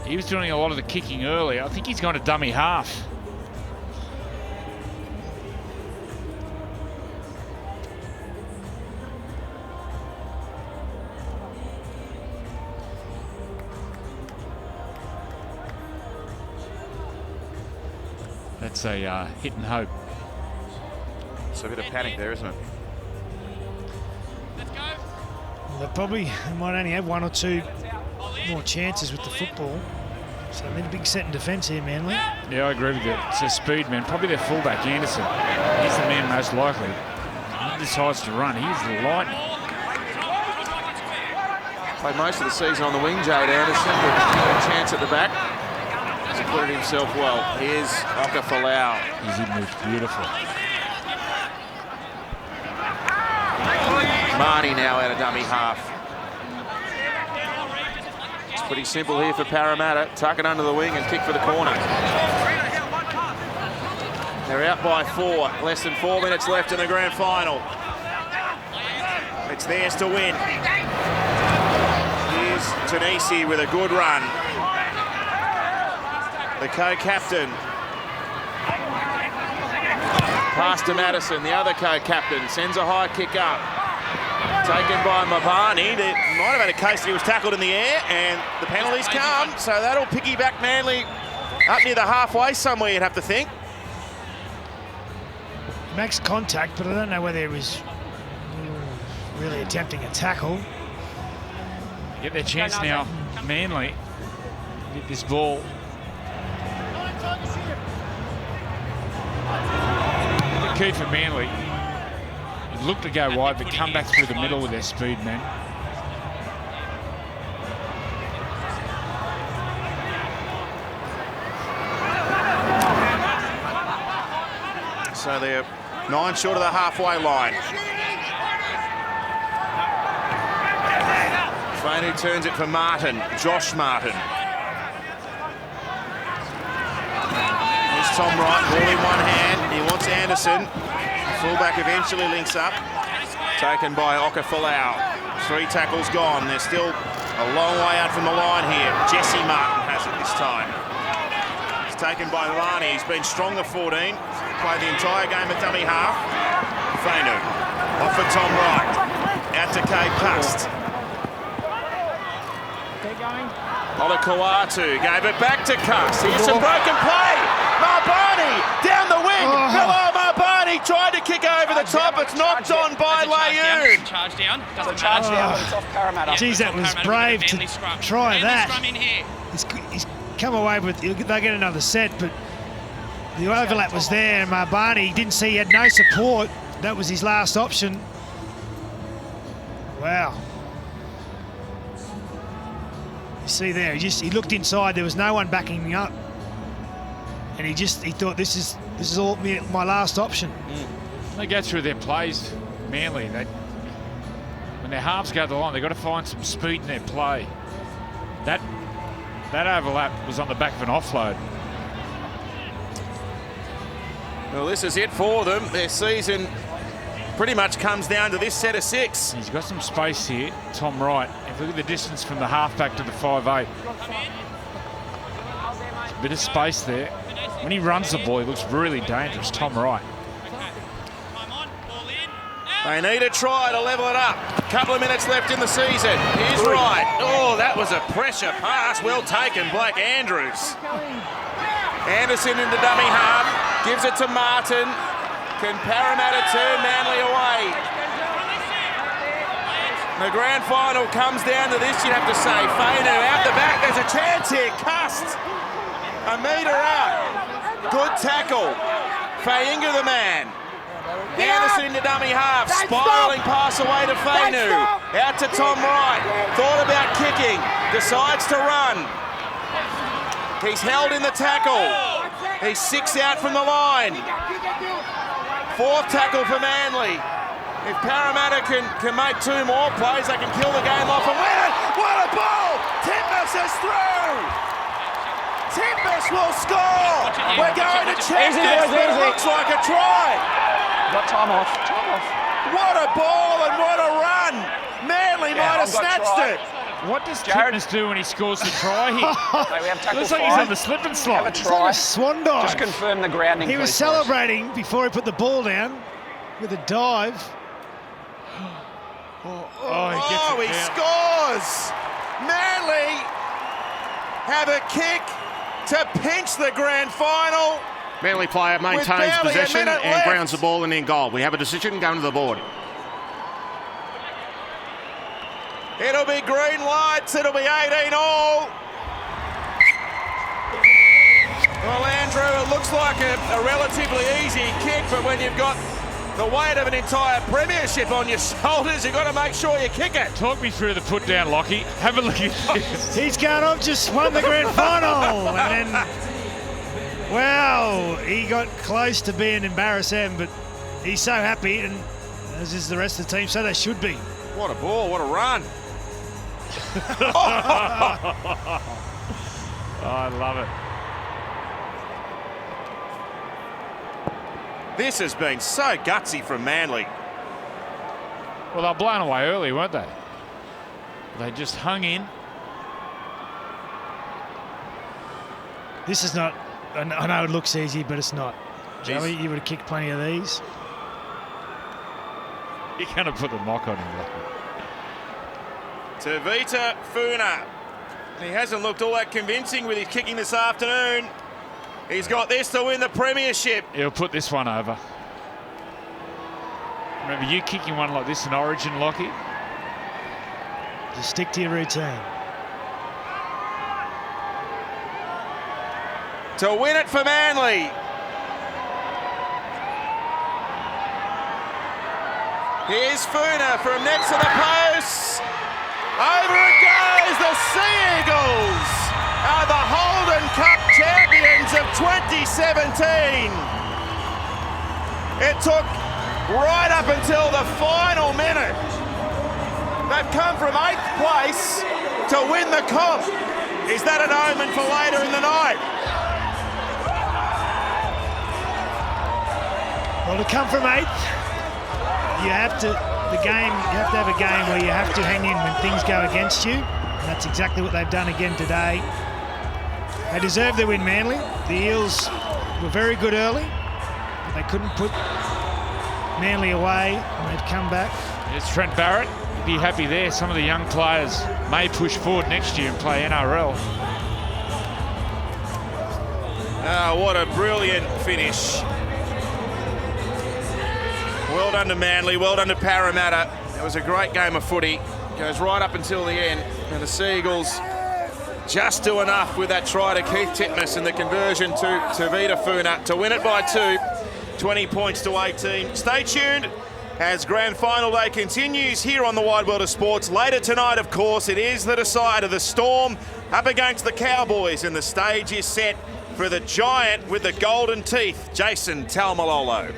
He was doing a lot of the kicking earlier. I think he's gone to dummy half. That's a hit and hope. It's a bit of panic there, isn't it? They probably might only have one or two more chances with the football. So they need a big set in defence here, Manly. Yeah, I agree with you. It's a speed man. Probably their fullback, Anderson. He's the man most likely. He decides to run. He's the lightning. Played most of the season on the wing, Jade Anderson, but got a chance at the back. He's acquitted himself well. Here's Oka Folau. His in move's beautiful. Marnie now out of dummy half. It's pretty simple here for Parramatta. Tuck it under the wing and kick for the corner. They're out by 4. Less than 4 minutes left in the grand final. It's theirs to win. Here's Tanisi with a good run. The co-captain. Pass to Madison, the other co-captain, sends a high kick up. Taken by Mabani. They might have had a case that he was tackled in the air, and the penalties come, so that'll piggyback Manly up near the halfway somewhere, you'd have to think. Makes contact, but I don't know whether he was really attempting a tackle. Get their chance now, Manly. Get this ball. The key for Manly. It looked to go wide, but come back through the middle with their speed, man. So they're 9 short of the halfway line. Fainu turns it for Martin, Josh Martin. Here's Tom Wright, ball in one hand. He wants Anderson. Fullback eventually links up. Taken by Oka Folau. 3 tackles gone. They're still a long way out from the line here. Jesse Martin has it this time. It's taken by Lani. He's been strong at 14. Played the entire game at dummy half. Fainu. Off for Tom Wright. Out to Kay Pust. Olakauatu gave it back to Cuss. Here's some broken play. Marbani down the wing. Hello, Marbani tried to kick over the top. It's knocked on by Layoon. Charge down. Doesn't charge down, but it's off Parramatta. Geez, that was brave to try that. He's come away with, they'll get another set, but the overlap was there, and Marbani didn't see, he had no support. That was his last option. Wow. You see there, he looked inside, there was no one backing me up. And he thought this is all my last option. They go through their plays, Manly. When their halves go to the line, they've got to find some speed in their play. That overlap was on the back of an offload. Well, this is it for them. Their season pretty much comes down to this set of 6. He's got some space here, Tom Wright. If you look at the distance from the halfback to the 5'8". A bit of space there. When he runs the ball, he looks really dangerous, Tom Wright. They need a try to level it up. Couple of minutes left in the season. Here's Wright. Oh, that was a pressure pass. Well taken, Black Andrews. Anderson into dummy half. Gives it to Martin. Can Parramatta turn Manly away? The grand final comes down to this, you'd have to say. Fainu out the back. There's a chance here. Cust. A metre out. Good tackle. Fainga the man. Anderson into dummy half. Spiralling pass away to Fainu. Out to Tom Wright. Thought about kicking. Decides to run. He's held in the tackle. He's 6 out from the line. 4th tackle for Manly. If Parramatta can make 2 more plays, they can kill the game off and win it. What a ball! Titmus is through! Titmus will score! We're going to check this, but it looks like a try. Got time off. Time off. What a ball and what a run! Manly might have I've got Oh, snatched try. it. What does Titmus do when he scores the try here? Mate, we have tackle Looks like he's on the slip and slide. Have a He's try. on a swan dive. Just confirm the grounding. He was please, for us. celebrating before he put the ball down with a dive. Oh, he gets it down. Scores! Manly have a kick to pinch the grand final. Manly player maintains barely a possession minute and left. grounds the ball in goal. We have a decision going to the board. It'll be green lights, it'll be 18 all. Well, Andrew, it looks like a relatively easy kick, but when you've got the weight of an entire premiership on your shoulders, you've got to make sure you kick it. Talk me through the put down, Lockie. Have a look at this. He's going, I've just won the grand final. And then, wow, he got close to being embarrassed then, but he's so happy, and as is the rest of the team, so they should be. What a ball, what a run. Oh, I love it. This has been so gutsy from Manly. Well, they were blown away early, weren't they? They just hung in. This is not, I know it looks easy, but it's not. Joey, you would have kicked plenty of these. You're going to put the mock on him, Lockie. Tavita Funa. He hasn't looked all that convincing with his kicking this afternoon. He's got this to win the premiership. He'll put this one over. Remember you kicking one like this in Origin, Lockie? Just stick to your routine. To win it for Manly. Here's Funa from next to the post. Over it goes. The Sea Eagles are the Holden Cup champions of 2017. It took right up until the final minute. They've come from 8th place to win the comp. Is that an omen for later in the night? Well, to come from 8th, you have to have a game where you have to hang in when things go against you. And that's exactly what they've done again today. They deserve their win, Manly. The Eels were very good early, but they couldn't put Manly away, and they've come back. There's Trent Barrett. Be happy there. Some of the young players may push forward next year and play NRL. What a brilliant finish. Well done to Manly, well done to Parramatta. It was a great game of footy. Goes right up until the end. And the Sea Eagles just do enough with that try to Keith Titmus and the conversion to Tavita Funa to win it by 2. 20 points to 18. Stay tuned as Grand Final Day continues here on the Wide World of Sports. Later tonight, of course, it is the decider, the Storm up against the Cowboys, and the stage is set for the giant with the golden teeth, Jason Taumalolo.